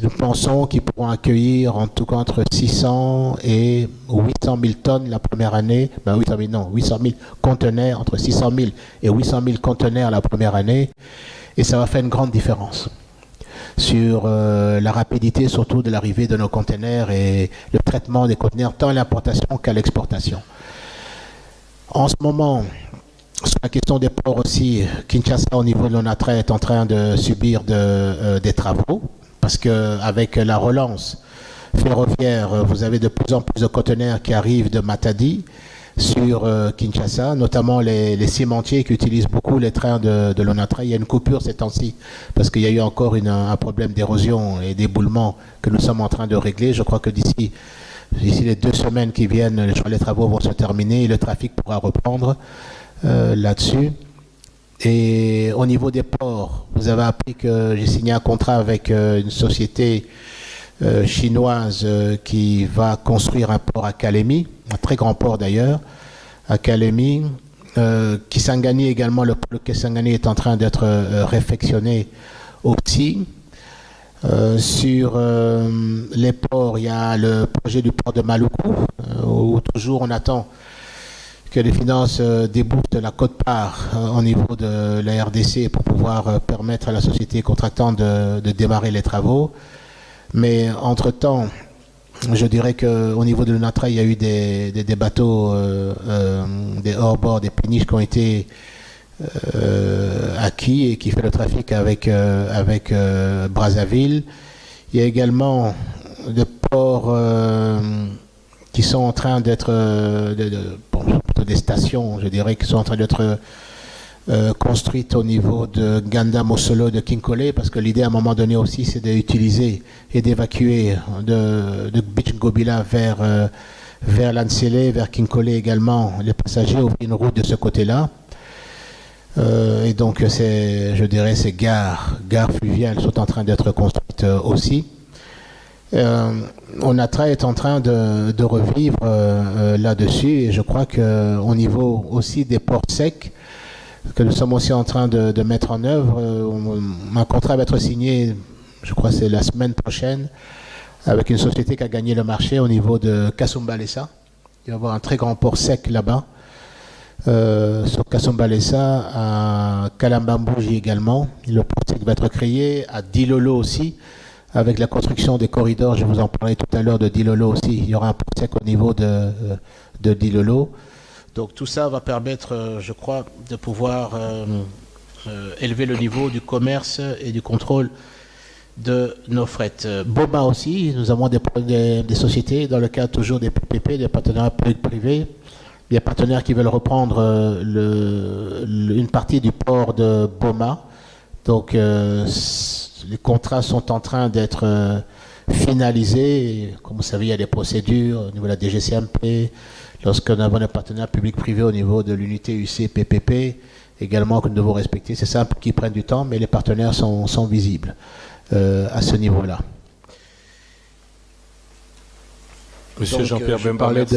Nous pensons qu'ils pourront accueillir en tout cas entre 600 et 800 000 tonnes la première année. 800 000 conteneurs, entre 600 000 et 800 000 conteneurs la première année. Et ça va faire une grande différence sur la rapidité surtout de l'arrivée de nos conteneurs et le traitement des conteneurs tant à l'importation qu'à l'exportation. En ce moment, sur la question des ports aussi, Kinshasa au niveau de l'ONATRA est en train de subir des travaux parce qu'avec la relance ferroviaire, vous avez de plus en plus de conteneurs qui arrivent de Matadi. sur Kinshasa, notamment les cimentiers qui utilisent beaucoup les trains de l'ONATRA. Il y a une coupure ces temps-ci parce qu'il y a eu encore un problème d'érosion et d'éboulement que nous sommes en train de régler. Je crois que d'ici les 2 semaines qui viennent, les travaux vont se terminer et le trafic pourra reprendre là-dessus. Et au niveau des ports, vous avez appris que j'ai signé un contrat avec une société chinoise qui va construire un port à Kalemi, un très grand port d'ailleurs, à Kalemi. Kisangani également, le port de Kisangani est en train d'être réfectionné aussi. Sur les ports, il y a le projet du port de Maluku, où toujours on attend que les finances débouchent de la quote-part au niveau de la RDC pour pouvoir permettre à la société contractante de démarrer les travaux. Mais entre-temps, je dirais qu'au niveau de l'ONATRA, il y a eu des bateaux, des hors-bord, des péniches qui ont été acquis et qui fait le trafic avec Brazzaville. Il y a également des ports qui sont en train d'être, des stations, je dirais, qui sont en train d'être construite au niveau de Ganda, Mosolo, de Kinkole, parce que l'idée à un moment donné aussi c'est d'utiliser et d'évacuer de Bichngobila vers Lansele, vers Kinkole également les passagers, ouvrir une route de ce côté-là. Et donc je dirais ces gares fluviales sont en train d'être construites aussi. ONATRA est en train de revivre là-dessus, et je crois qu'au niveau aussi des ports secs que nous sommes aussi en train de mettre en œuvre, un contrat va être signé, je crois que c'est la semaine prochaine, avec une société qui a gagné le marché au niveau de Kasumbalesa. Il va y avoir un très grand port sec là-bas, sur Kasumbalesa, à Kalambambouji également. Le port sec va être créé à Dilolo aussi, avec la construction des corridors. Je vous en parlais tout à l'heure de Dilolo aussi. Il y aura un port sec au niveau de Dilolo. Donc tout ça va permettre, je crois, de pouvoir élever le niveau du commerce et du contrôle de nos frettes. Boma aussi, nous avons des sociétés dans le cadre toujours des PPP, des partenariats publics-privés, des partenaires qui veulent reprendre une partie du port de Boma. Donc les contrats sont en train d'être finalisés. Comme vous savez, il y a des procédures au niveau de la DGCMP, lorsque nous avons des partenaires publics-privés au niveau de l'unité UC-PPP, également que nous devons respecter. C'est ça qui prennent du temps, mais les partenaires sont visibles à ce niveau-là. Monsieur Jean-Pierre Bemba, merci.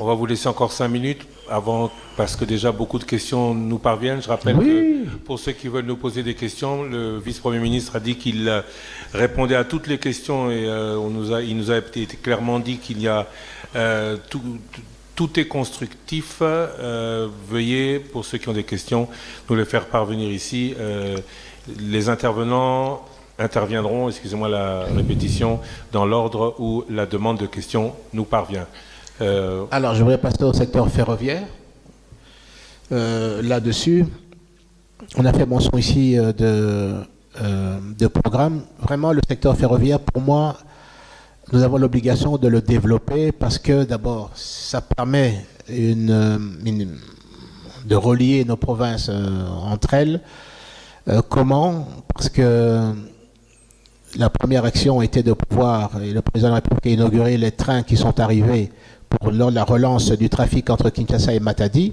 On va vous laisser encore 5 minutes avant, parce que déjà beaucoup de questions nous parviennent. Je rappelle que pour ceux qui veulent nous poser des questions, le vice-premier ministre a dit qu'il répondait à toutes les questions et il nous a été clairement dit qu'il y a tout est constructif. Veuillez, pour ceux qui ont des questions, nous les faire parvenir ici. Les intervenants interviendront, excusez-moi la répétition, dans l'ordre où la demande de questions nous parvient. Alors, je voudrais passer au secteur ferroviaire. Là-dessus, on a fait mention ici de programmes. Vraiment, le secteur ferroviaire, pour moi, nous avons l'obligation de le développer parce que, d'abord, ça permet de relier nos provinces entre elles. Comment? Parce que la première action était de pouvoir, et le président de la République a inauguré les trains qui sont arrivés pour la relance du trafic entre Kinshasa et Matadi.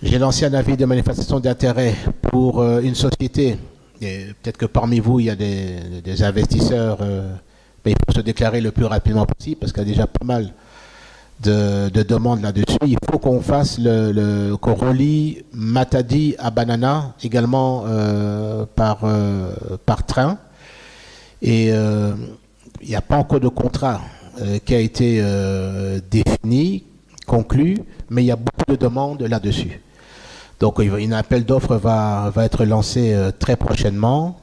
J'ai lancé un avis de manifestation d'intérêt pour une société, et peut-être que parmi vous il y a des investisseurs, mais il faut se déclarer le plus rapidement possible parce qu'il y a déjà pas mal de demandes là-dessus. Il faut qu'on fasse qu'on relie Matadi à Banana également par train. Et il n'y a pas encore de contrat qui a été défini, conclu, mais il y a beaucoup de demandes là-dessus. Donc un appel d'offres va être lancé très prochainement.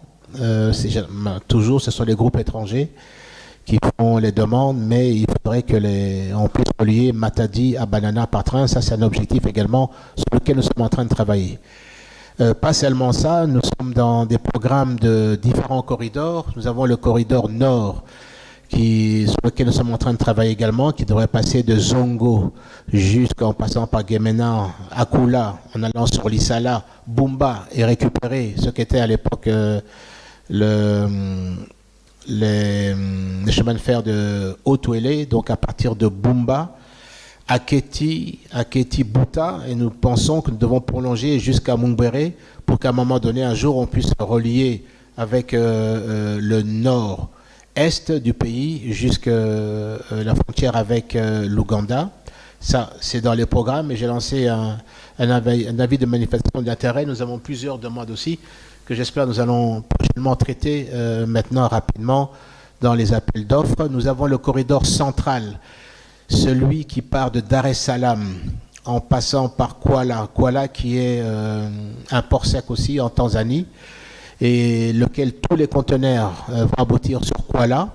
Toujours, ce sont les groupes étrangers qui font les demandes, mais il faudrait on puisse relier Matadi à Banana par train. Ça, c'est un objectif également sur lequel nous sommes en train de travailler. Pas seulement ça, nous sommes dans des programmes de différents corridors. Nous avons le corridor nord sur lequel nous sommes en train de travailler également, qui devrait passer de Zongo jusqu'en passant par Guémena, Akula, en allant sur l'Issala, Bumba, et récupérer ce qu'était à l'époque les chemins de fer de Haut-Ouélé, donc à partir de Bumba, Aketi, Bouta, et nous pensons que nous devons prolonger jusqu'à Mungbere pour qu'à un moment donné, un jour, on puisse relier avec le nord-est du pays jusqu'à la frontière avec l'Ouganda. Ça, c'est dans les programmes, et j'ai lancé un avis de manifestation d'intérêt. Nous avons plusieurs demandes aussi, que j'espère nous allons prochainement traiter maintenant rapidement dans les appels d'offres. Nous avons le corridor central, celui qui part de Dar es Salaam en passant par Kuala qui est un port sec aussi en Tanzanie, et lequel tous les conteneurs vont aboutir sur Kuala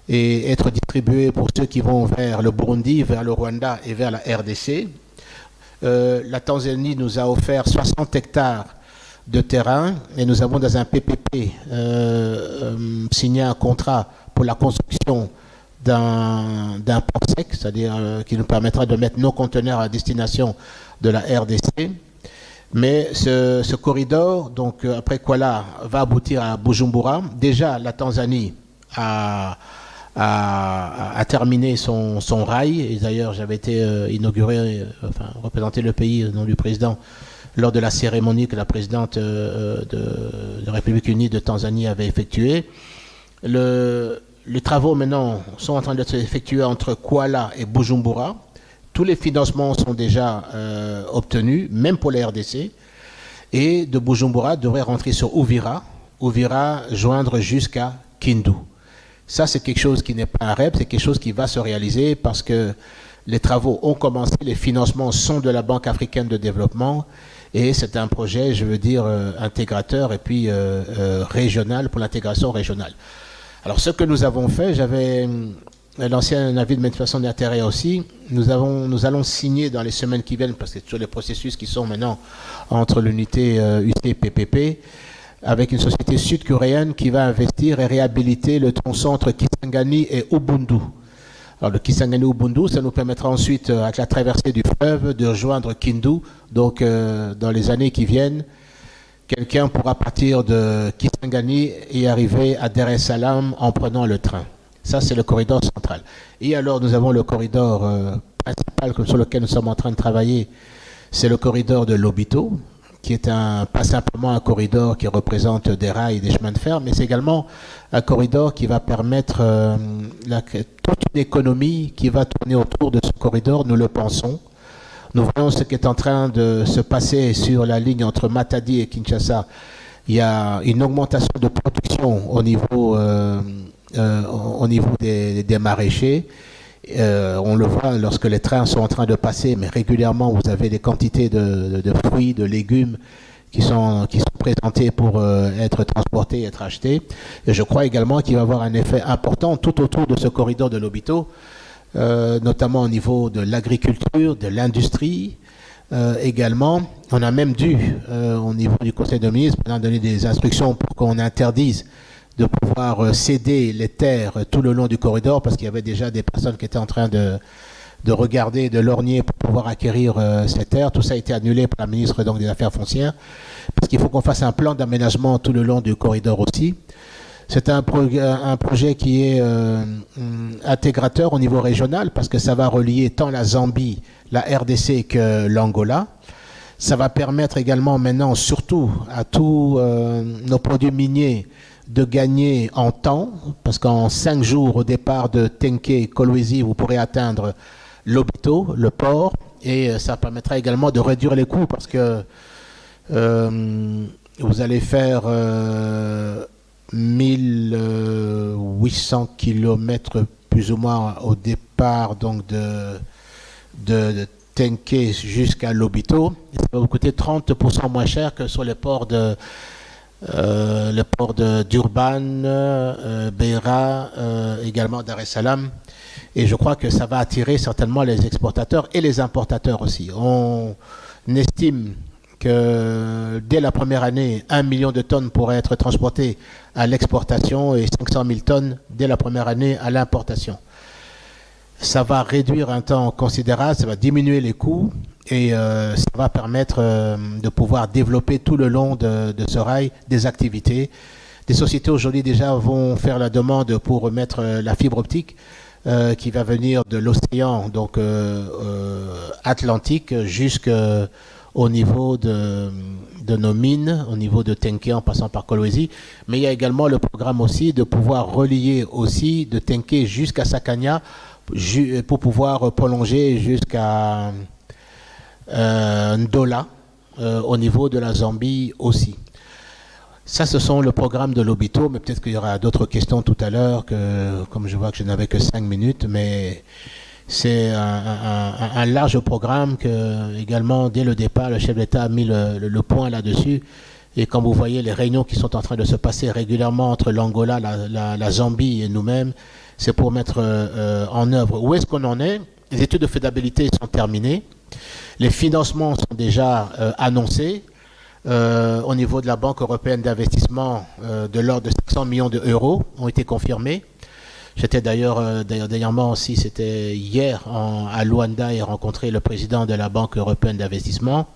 et être distribués pour ceux qui vont vers le Burundi, vers le Rwanda et vers la RDC. La Tanzanie nous a offert 60 hectares de terrain, et nous avons dans un PPP signé un contrat pour la construction d'un port sec, c'est-à-dire qui nous permettra de mettre nos conteneurs à destination de la RDC. Mais ce corridor, donc après Kuala, va aboutir à Bujumbura. Déjà, la Tanzanie a terminé son rail, et d'ailleurs j'avais été représenter le pays au nom du président lors de la cérémonie que la présidente de la République unie de Tanzanie avait effectuée. Les travaux maintenant sont en train d'être effectués entre Kuala et Bujumbura. Tous les financements sont déjà obtenus, même pour les RDC. Et de Bujumbura devrait rentrer sur Uvira joindre jusqu'à Kindu. Ça, c'est quelque chose qui n'est pas un rêve, c'est quelque chose qui va se réaliser parce que les travaux ont commencé, les financements sont de la Banque africaine de développement, et c'est un projet, je veux dire, intégrateur et puis régional, pour l'intégration régionale. Alors, ce que nous avons fait, j'avais lancé un avis de manifestation d'intérêt aussi. Nous allons signer dans les semaines qui viennent, parce que c'est toujours les processus qui sont maintenant entre l'unité UT-PPP, avec une société sud-coréenne qui va investir et réhabiliter le tronçon entre Kisangani et Ubundu. Alors, le Kisangani-Ubundu, ça nous permettra ensuite, avec la traversée du fleuve, de rejoindre Kindu. Donc, dans les années qui viennent, quelqu'un pourra partir de Kisangani et arriver à Dar es Salaam en prenant le train. Ça, c'est le corridor central. Et alors, nous avons le corridor principal sur lequel nous sommes en train de travailler. C'est le corridor de Lobito, qui est pas simplement un corridor qui représente des rails et des chemins de fer, mais c'est également un corridor qui va permettre toute une économie qui va tourner autour de ce corridor, nous le pensons. Nous voyons ce qui est en train de se passer sur la ligne entre Matadi et Kinshasa. Il y a une augmentation de production au niveau des maraîchers. On le voit lorsque les trains sont en train de passer, mais régulièrement vous avez des quantités de fruits, de légumes qui sont présentés pour être transportés, être achetés. Et je crois également qu'il va y avoir un effet important tout autour de ce corridor de Lobito, notamment au niveau de l'agriculture, de l'industrie. Également, on a même dû, au niveau du Conseil des ministres, donner des instructions pour qu'on interdise de pouvoir céder les terres tout le long du corridor, parce qu'il y avait déjà des personnes qui étaient en train de regarder, de lorgner pour pouvoir acquérir ces terres. Tout ça a été annulé par la ministre donc, des Affaires foncières, parce qu'il faut qu'on fasse un plan d'aménagement tout le long du corridor aussi. C'est un projet qui est intégrateur au niveau régional, parce que ça va relier tant la Zambie, la RDC que l'Angola. Ça va permettre également maintenant, surtout à tous nos produits miniers, de gagner en temps, parce qu'en 5 jours au départ de Tenke, Kolwezi, vous pourrez atteindre Lobito, le port, et ça permettra également de réduire les coûts, parce que vous allez faire 1800 km plus ou moins au départ donc de Tenke jusqu'à Lobito. Ça va vous coûter 30% moins cher que sur les ports d'Urban, Beira, également Dar es Salaam. Et je crois que ça va attirer certainement les exportateurs et les importateurs aussi. On estime que dès la première année, 1 million de tonnes pourraient être transportées à l'exportation et 500 000 tonnes dès la première année à l'importation. Ça va réduire un temps considérable, ça va diminuer les coûts et ça va permettre de pouvoir développer tout le long de ce rail des activités. Des sociétés aujourd'hui déjà vont faire la demande pour remettre la fibre optique qui va venir de l'océan, donc Atlantique, jusqu'au niveau de nos mines, au niveau de Tenke en passant par Kolwezi. Mais il y a également le programme aussi de pouvoir relier aussi de Tenke jusqu'à Sakania pour pouvoir prolonger jusqu'à Ndola au niveau de la Zambie aussi. Ça, ce sont le programme de Lobito, mais peut-être qu'il y aura d'autres questions tout à l'heure, comme je vois que je n'avais que 5 minutes, mais c'est un large programme que, également, dès le départ, le chef d'État a mis le point là-dessus. Et quand vous voyez les réunions qui sont en train de se passer régulièrement entre l'Angola, la Zambie et nous-mêmes, c'est pour mettre en œuvre. Où est-ce qu'on en est? Les études de faisabilité sont terminées. Les financements sont déjà annoncés. Au niveau de la Banque européenne d'investissement, de l'ordre de 500 millions d'euros ont été confirmés. J'étais dernièrement aussi, c'était hier, à Luanda et rencontré le président de la Banque européenne d'investissement.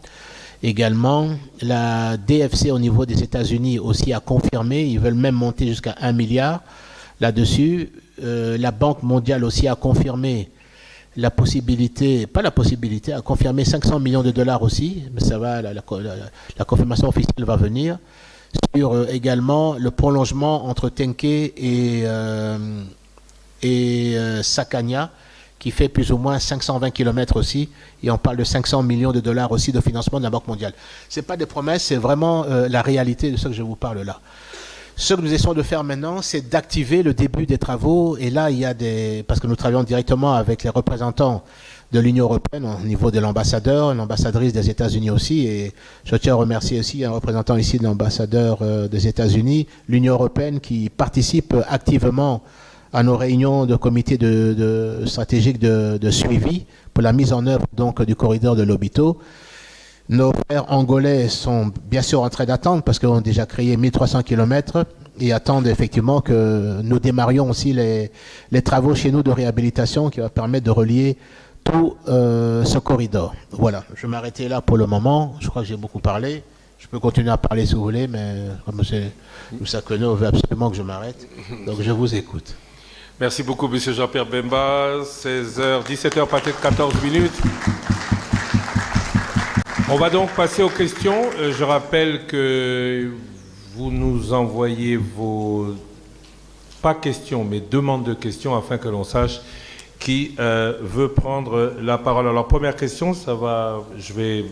Également, la DFC au niveau des États-Unis aussi a confirmé, ils veulent même monter jusqu'à 1 milliard là-dessus. La Banque mondiale aussi a confirmé la possibilité, pas la possibilité, a confirmé 500 millions de dollars aussi, mais ça va, la confirmation officielle va venir, sur également le prolongement entre Tenke et Sakania, qui fait plus ou moins 520 km aussi, et on parle de 500 millions de dollars aussi de financement de la Banque mondiale. Ce n'est pas des promesses, c'est vraiment la réalité de ce que je vous parle là. Ce que nous essayons de faire maintenant, c'est d'activer le début des travaux. Et là, il y a parce que nous travaillons directement avec les représentants de l'Union européenne au niveau de l'ambassadeur, l'ambassadrice des États-Unis aussi. Et je tiens à remercier aussi un représentant ici de l'ambassadeur des États-Unis, l'Union européenne qui participe activement à nos réunions de comité stratégique de suivi pour la mise en œuvre donc du corridor de Lobito. Nos frères angolais sont bien sûr en train d'attendre parce qu'ils ont déjà créé 1300 km et attendent effectivement que nous démarrions aussi les travaux chez nous de réhabilitation qui va permettre de relier tout ce corridor. Voilà, je vais m'arrêter là pour le moment. Je crois que j'ai beaucoup parlé. Je peux continuer à parler si vous voulez, mais comme M. Moussakeno veut absolument que je m'arrête. Donc je vous écoute. Merci beaucoup, M. Jean-Pierre Bemba. 17h, peut-être 14 minutes. On va donc passer aux questions. Je rappelle que vous nous envoyez pas questions, mais demandes de questions afin que l'on sache qui veut prendre la parole. Alors, première question, je vais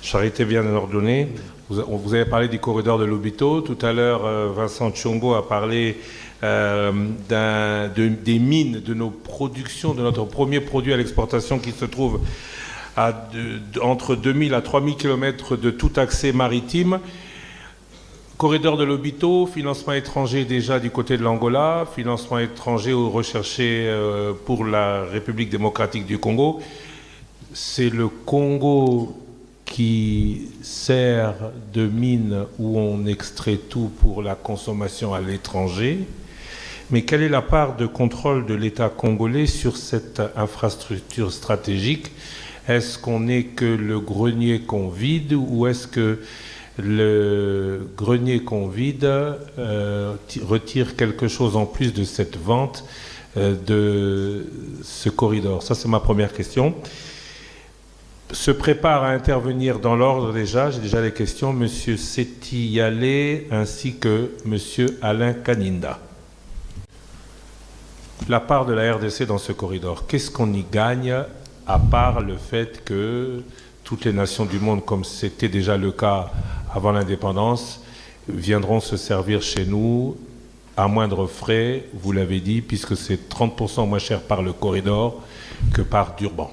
charité bien ordonnée. Vous avez parlé du corridor de Lobito. Tout à l'heure, Vincent Tchombo a parlé des mines, de nos productions, de notre premier produit à l'exportation qui se trouve entre 2000 à 3000 km de tout accès maritime. Corridor de Lobito, financement étranger déjà du côté de l'Angola, financement étranger recherché pour la République démocratique du Congo. C'est le Congo qui sert de mine où on extrait tout pour la consommation à l'étranger. Mais quelle est la part de contrôle de l'État congolais sur cette infrastructure stratégique ? Est-ce qu'on n'est que le grenier qu'on vide ou est-ce que le grenier qu'on vide retire quelque chose en plus de cette vente de ce corridor? Ça, c'est ma première question. Se prépare à intervenir dans l'ordre déjà, j'ai déjà les questions, M. Seti Yale ainsi que M. Alain Kaninda. La part de la RDC dans ce corridor, qu'est-ce qu'on y gagne à part le fait que toutes les nations du monde, comme c'était déjà le cas avant l'indépendance, viendront se servir chez nous à moindre frais, vous l'avez dit, puisque c'est 30% moins cher par le corridor que par Durban.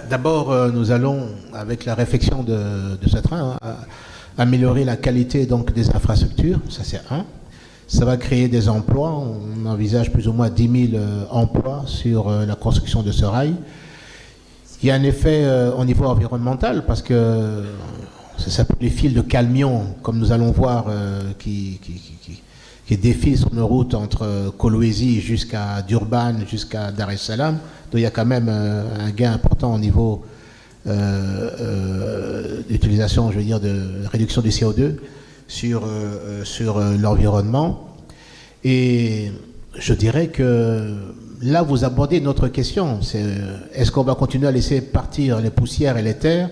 D'abord, nous allons, avec la réflexion de ce train, améliorer la qualité donc, des infrastructures, ça c'est un. Ça va créer des emplois, on envisage plus ou moins 10 000 emplois sur la construction de ce rail. Il y a un effet au niveau environnemental parce que ça s'appelle les fils de camion, comme nous allons voir, qui défilent sur nos routes entre Kolwezi jusqu'à Durban, jusqu'à Dar es Salaam. Donc il y a quand même un gain important au niveau d'utilisation, je veux dire, de réduction du CO2 sur l'environnement. Et je dirais que là, vous abordez notre question. Est-ce qu'on va continuer à laisser partir les poussières et les terres?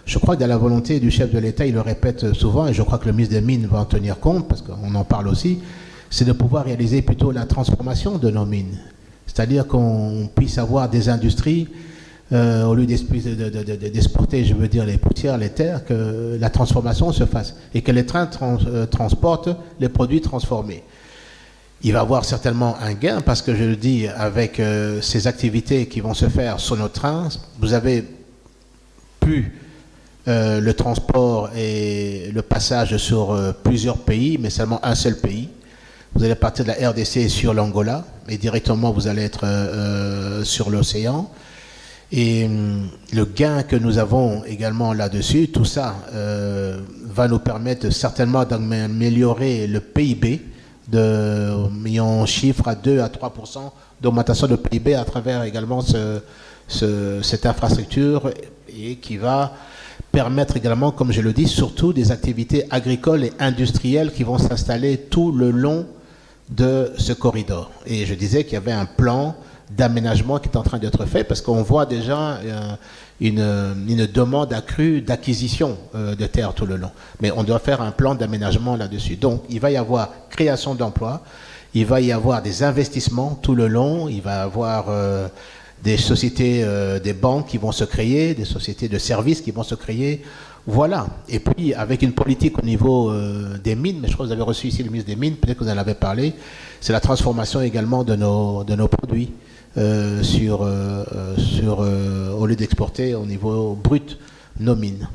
Je crois que dans la volonté du chef de l'État, il le répète souvent, et je crois que le ministre des Mines va en tenir compte, parce qu'on en parle aussi, c'est de pouvoir réaliser plutôt la transformation de nos mines. C'est-à-dire qu'on puisse avoir des industries, au lieu d'exporter, je veux dire, les poussières, les terres, que la transformation se fasse, et que les trains transportent les produits transformés. Il va y avoir certainement un gain, parce que je le dis, avec ces activités qui vont se faire sur nos trains, vous avez plus le transport et le passage sur plusieurs pays, mais seulement un seul pays. Vous allez partir de la RDC sur l'Angola, et directement vous allez être sur l'océan. Et le gain que nous avons également là-dessus, tout ça va nous permettre certainement d'améliorer le PIB, on chiffre à 2 à 3% d'augmentation de PIB à travers également cette infrastructure, et qui va permettre également, comme je le dis, surtout des activités agricoles et industrielles qui vont s'installer tout le long de ce corridor. Et je disais qu'il y avait un plan d'aménagement qui est en train d'être fait, parce qu'on voit déjà une demande accrue d'acquisition de terres tout le long. Mais on doit faire un plan d'aménagement là-dessus. Donc, il va y avoir création d'emplois, il va y avoir des investissements tout le long, il va y avoir des sociétés, des banques qui vont se créer, des sociétés de services qui vont se créer. Voilà. Et puis, avec une politique au niveau des mines, mais je crois que vous avez reçu ici le ministre des Mines, peut-être que vous en avez parlé, c'est la transformation également de nos produits. Au lieu d'exporter au niveau brut nos mines.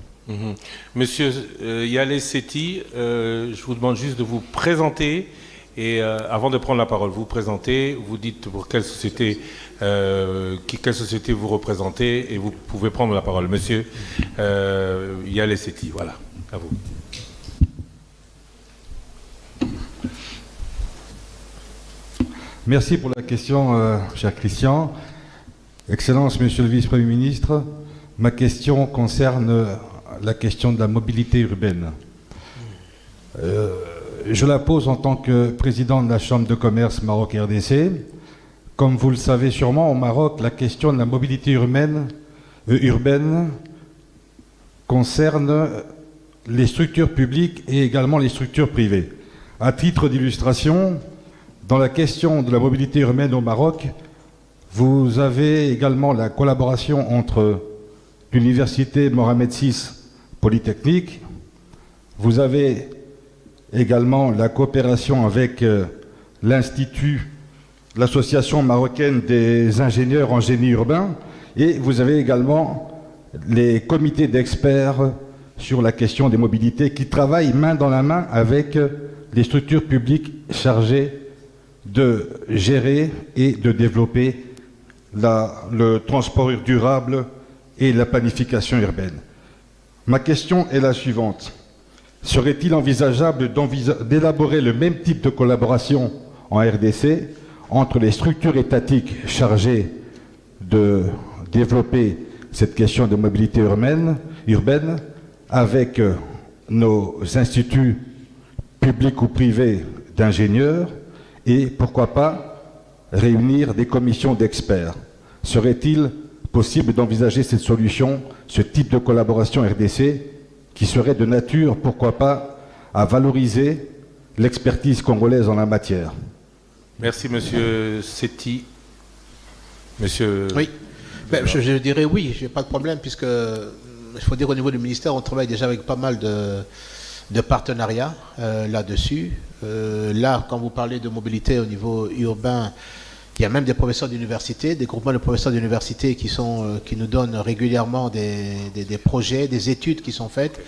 Monsieur Yale Sethi, je vous demande juste de vous présenter, et avant de prendre la parole, vous présentez, vous dites pour quelle société vous représentez, et vous pouvez prendre la parole. Monsieur Yale Sethi, voilà, à vous. Merci pour la question, cher Christian. Excellence, Monsieur le Vice-Premier ministre, ma question concerne la question de la mobilité urbaine. Je la pose en tant que président de la Chambre de commerce Maroc-RDC. Comme vous le savez sûrement, au Maroc, la question de la mobilité urbaine concerne les structures publiques et également les structures privées. À titre d'illustration, dans la question de la mobilité urbaine au Maroc, vous avez également la collaboration entre l'université Mohamed VI Polytechnique, vous avez également la coopération avec l'association marocaine des ingénieurs en génie urbain, et vous avez également les comités d'experts sur la question des mobilités qui travaillent main dans la main avec les structures publiques chargées de gérer et de développer le transport durable et la planification urbaine. Ma question est la suivante. Serait-il envisageable d'élaborer le même type de collaboration en RDC entre les structures étatiques chargées de développer cette question de mobilité urbaine avec nos instituts publics ou privés d'ingénieurs, et pourquoi pas réunir des commissions d'experts? Serait-il possible d'envisager cette solution, ce type de collaboration RDC, qui serait de nature, pourquoi pas, à valoriser l'expertise congolaise en la matière? Merci, Monsieur Sethi. Monsieur... Oui, je dirais oui, je n'ai pas de problème, puisque il faut dire qu'au niveau du ministère, on travaille déjà avec pas mal de partenariats là-dessus. Là, quand vous parlez de mobilité au niveau urbain, il y a même des professeurs d'université, des groupements de professeurs d'université qui nous donnent régulièrement des projets, des études qui sont faites,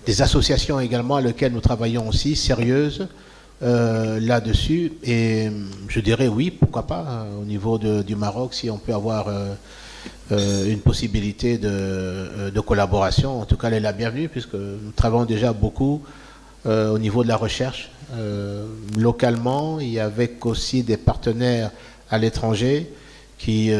des associations également à lesquelles nous travaillons aussi, sérieuses, là-dessus. Et je dirais oui, pourquoi pas, au niveau du Maroc, si on peut avoir une possibilité de collaboration. En tout cas, elle est la bienvenue puisque nous travaillons déjà beaucoup au niveau de la recherche localement et avec aussi des partenaires à l'étranger qui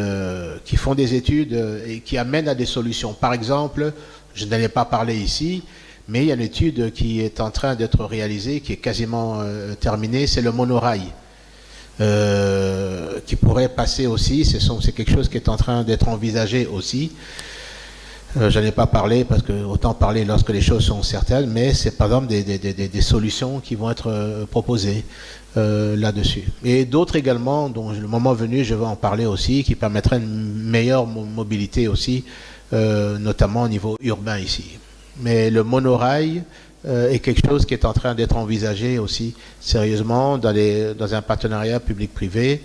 font des études et qui amènent à des solutions. Par exemple, je n'allais pas parler ici, mais il y a une étude qui est en train d'être réalisée, qui est quasiment terminée, c'est le monorail. Qui pourrait passer aussi, c'est quelque chose qui est en train d'être envisagé aussi. Je n'en ai pas parlé parce que autant parler lorsque les choses sont certaines, mais c'est par exemple des solutions qui vont être proposées là-dessus. Et d'autres également, dont le moment venu, je vais en parler aussi, qui permettraient une meilleure mobilité aussi, notamment au niveau urbain ici. Mais le monorail est quelque chose qui est en train d'être envisagé aussi sérieusement dans un partenariat public-privé.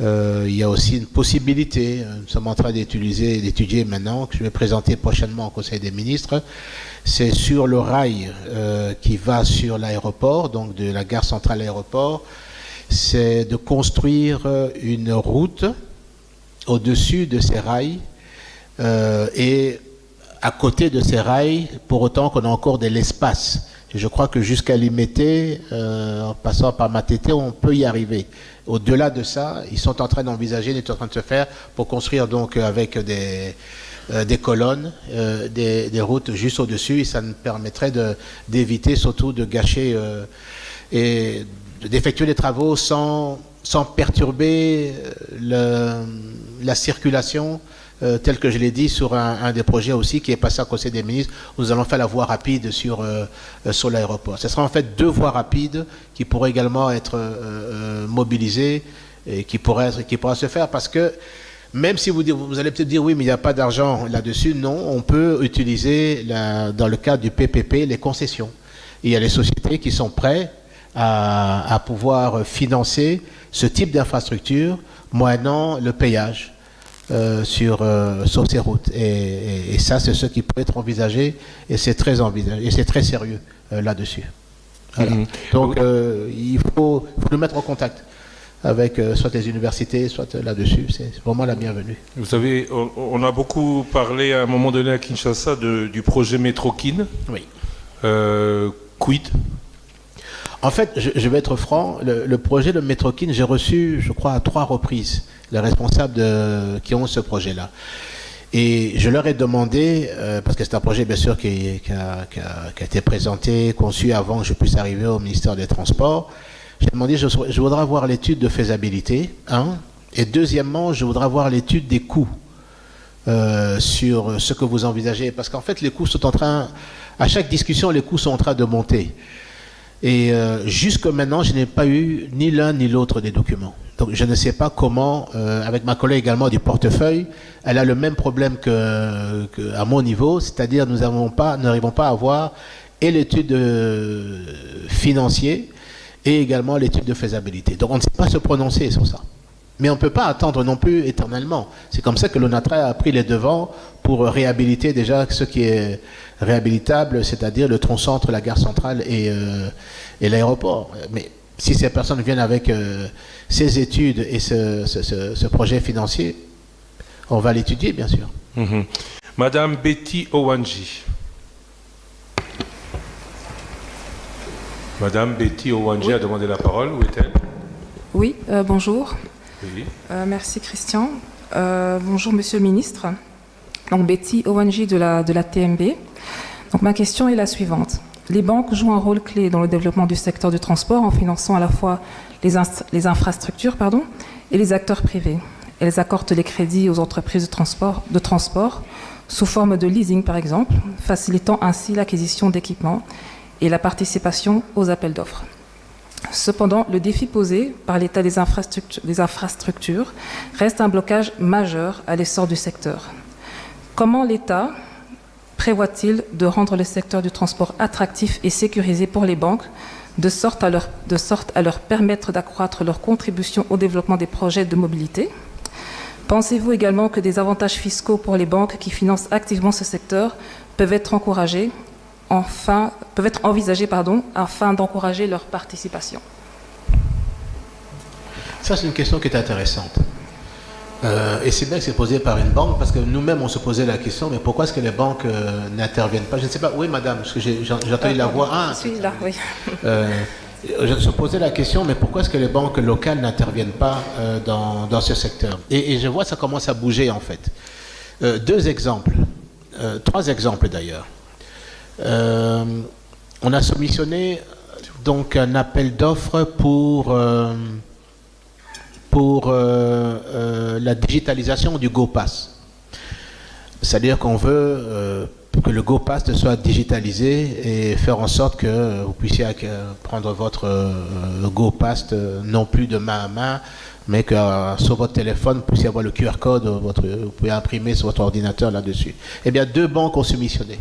Il y a aussi une possibilité, nous sommes en train d'étudier maintenant, que je vais présenter prochainement au Conseil des ministres, c'est sur le rail qui va sur l'aéroport, donc de la gare centrale à l'aéroport, c'est de construire une route au-dessus de ces rails et à côté de ces rails, pour autant qu'on a encore de l'espace. Et je crois que jusqu'à Limété, en passant par Matete, on peut y arriver. Au-delà de ça, ils sont en train d'envisager, ils sont en train de se faire pour construire donc avec des colonnes, des routes juste au-dessus, et ça nous permettrait d'éviter surtout de gâcher et d'effectuer les travaux sans perturber la circulation tel que je l'ai dit sur un des projets aussi qui est passé au Conseil des ministres. Nous allons faire la voie rapide sur l'aéroport. Ce sera en fait 2 voies rapides qui pourraient également être mobilisées et qui pourraient se faire parce que même si vous allez peut-être dire oui mais il n'y a pas d'argent là-dessus, non, on peut utiliser dans le cadre du PPP les concessions. Et il y a les sociétés qui sont prêtes à pouvoir financer ce type d'infrastructure moyennant le payage. Sur ces routes et ça c'est ce qui peut être envisagé et c'est très envisagé et c'est très sérieux là-dessus. Voilà. Donc il faut nous mettre en contact avec soit les universités soit là-dessus, c'est vraiment la bienvenue. Vous savez, on a beaucoup parlé à un moment donné à Kinshasa du projet Métrokin. Oui. Quid? En fait, je vais être franc, le projet de Métrokin, j'ai reçu, je crois, à 3 reprises les responsables qui ont ce projet-là. Et je leur ai demandé, parce que c'est un projet bien sûr qui a été présenté, conçu avant que je puisse arriver au ministère des Transports, j'ai demandé, je voudrais avoir l'étude de faisabilité, et deuxièmement, je voudrais avoir l'étude des coûts sur ce que vous envisagez, parce qu'en fait, les coûts sont en train, à chaque discussion, les coûts sont en train de monter. Et jusque maintenant, je n'ai pas eu ni l'un ni l'autre des documents. Donc je ne sais pas comment, avec ma collègue également du portefeuille, elle a le même problème qu'à mon niveau, c'est-à-dire nous n'arrivons pas à avoir et l'étude financière et également l'étude de faisabilité. Donc on ne sait pas se prononcer sur ça. Mais on ne peut pas attendre non plus éternellement. C'est comme ça que l'ONATRA a pris les devants pour réhabiliter déjà ce qui est réhabilitable, c'est-à-dire le tronçon entre la gare centrale et l'aéroport. Mais si ces personnes viennent avec ces études et ce projet financier, on va l'étudier, bien sûr. Madame Betty Owanji. Madame Betty Owanji a demandé la parole. Où est-elle? Oui, bonjour. Oui. Merci Christian. Bonjour Monsieur le Ministre. Donc Betty Owanji de la TMB. Donc ma question est la suivante. Les banques jouent un rôle clé dans le développement du secteur du transport en finançant à la fois les infrastructures et les acteurs privés. Elles accordent les crédits aux entreprises de transport sous forme de leasing par exemple, facilitant ainsi l'acquisition d'équipements et la participation aux appels d'offres. Cependant, le défi posé par l'état des infrastructures reste un blocage majeur à l'essor du secteur. Comment l'État prévoit-il de rendre le secteur du transport attractif et sécurisé pour les banques, de sorte à leur permettre d'accroître leur contribution au développement des projets de mobilité? Pensez-vous également que des avantages fiscaux pour les banques qui financent activement ce secteur peuvent être envisagés afin d'encourager leur participation? Ça, c'est une question qui est intéressante. Et c'est bien que c'est posé par une banque, parce que nous-mêmes, on se posait la question, mais pourquoi est-ce que les banques n'interviennent pas? Je ne sais pas. Oui, madame, parce que j'ai entendu la voix. Ah, je suis là, oui. Je se posais la question, mais pourquoi est-ce que les banques locales n'interviennent pas dans ce secteur? Et je vois ça commence à bouger, en fait. Deux exemples, trois exemples d'ailleurs. On a soumissionné donc un appel d'offres pour la digitalisation du GoPass. C'est-à-dire qu'on veut que le GoPass soit digitalisé et faire en sorte que vous puissiez prendre votre GoPass non plus de main à main, mais que sur votre téléphone, vous puissiez avoir le QR code, vous pouvez imprimer sur votre ordinateur là-dessus. Eh bien, deux banques ont soumissionné.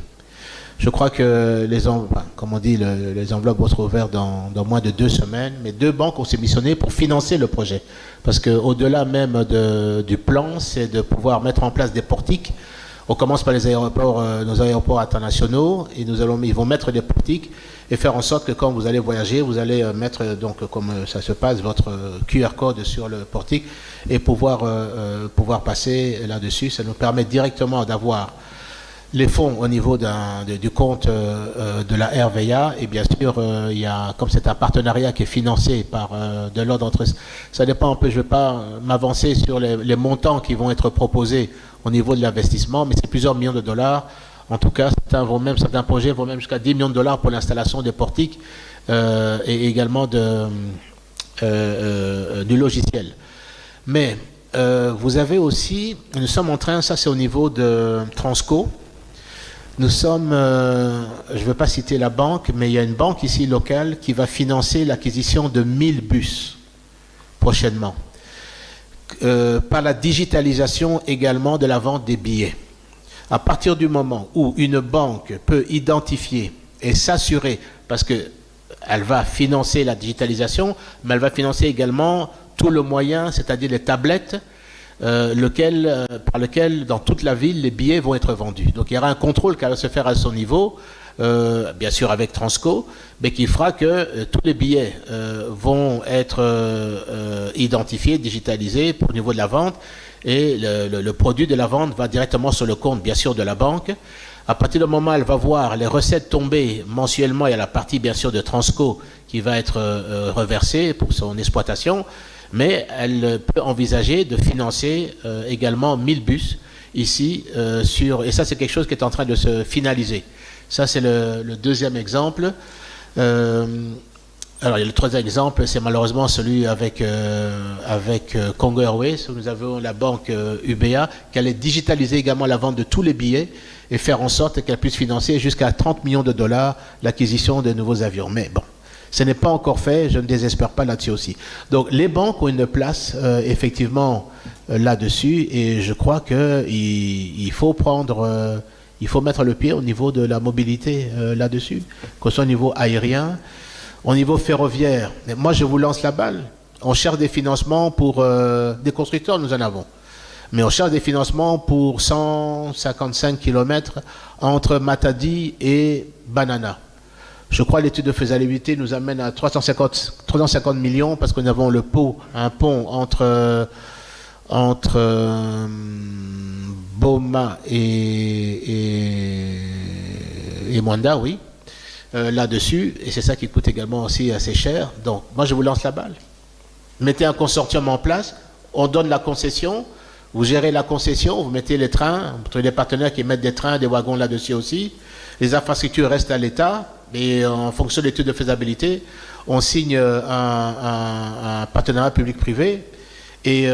Je crois que les enveloppes vont être ouvertes dans moins de 2 semaines, mais deux banques ont soumissionné pour financer le projet. Parce qu'au-delà même du plan, c'est de pouvoir mettre en place des portiques. On commence par les aéroports, nos aéroports internationaux, et ils vont mettre des portiques et faire en sorte que quand vous allez voyager, vous allez mettre, donc comme ça se passe, votre QR code sur le portique et pouvoir passer là-dessus. Ça nous permet directement d'avoir les fonds au niveau du compte de la RVA, et bien sûr, comme c'est un partenariat qui est financé par de l'ordre entre... Ça dépend un peu, je ne vais pas m'avancer sur les montants qui vont être proposés au niveau de l'investissement, mais c'est plusieurs millions de dollars. En tout cas, certains projets vont même jusqu'à 10 millions de dollars pour l'installation des portiques et également du logiciel. Mais vous avez aussi, nous sommes en train, ça c'est au niveau de Transco, nous sommes, je ne veux pas citer la banque, mais il y a une banque ici locale qui va financer l'acquisition de 1000 bus prochainement. Par la digitalisation également de la vente des billets. À partir du moment où une banque peut identifier et s'assurer, parce qu'elle va financer la digitalisation, mais elle va financer également tout le moyen, c'est-à-dire les tablettes, par lequel dans toute la ville les billets vont être vendus. Donc il y aura un contrôle qui va se faire à son niveau, bien sûr avec Transco, mais qui fera que tous les billets vont être identifiés, digitalisés au niveau de la vente, et le produit de la vente va directement sur le compte, bien sûr, de la banque. À partir du moment où elle va voir les recettes tomber mensuellement, il y a la partie, bien sûr, de Transco qui va être reversée pour son exploitation, mais elle peut envisager de financer également 1000 bus ici, et ça c'est quelque chose qui est en train de se finaliser. Ça c'est le deuxième exemple. Alors le troisième exemple, c'est malheureusement celui avec Congo Airways, où nous avons la banque UBA, qui allait digitaliser également la vente de tous les billets et faire en sorte qu'elle puisse financer jusqu'à 30 millions de dollars l'acquisition de nouveaux avions. Mais bon, ce n'est pas encore fait, je ne désespère pas là-dessus aussi. Donc les banques ont une place effectivement là-dessus, et je crois qu'il faut il faut mettre le pied au niveau de la mobilité là-dessus, que ce soit au niveau aérien, au niveau ferroviaire. Mais moi je vous lance la balle, on cherche des financements pour des constructeurs, nous en avons. Mais on cherche des financements pour 155 km entre Matadi et Banana. Je crois que l'étude de faisabilité nous amène à 350 millions, parce que nous avons un pont entre Boma et Mwanda, oui, là-dessus, et c'est ça qui coûte également aussi assez cher. Donc, moi, je vous lance la balle. Mettez un consortium en place, on donne la concession, vous gérez la concession, vous mettez les trains, vous trouvez des partenaires qui mettent des trains, des wagons là-dessus aussi, les infrastructures restent à l'État, et en fonction de l'étude de faisabilité, on signe un partenariat public-privé, et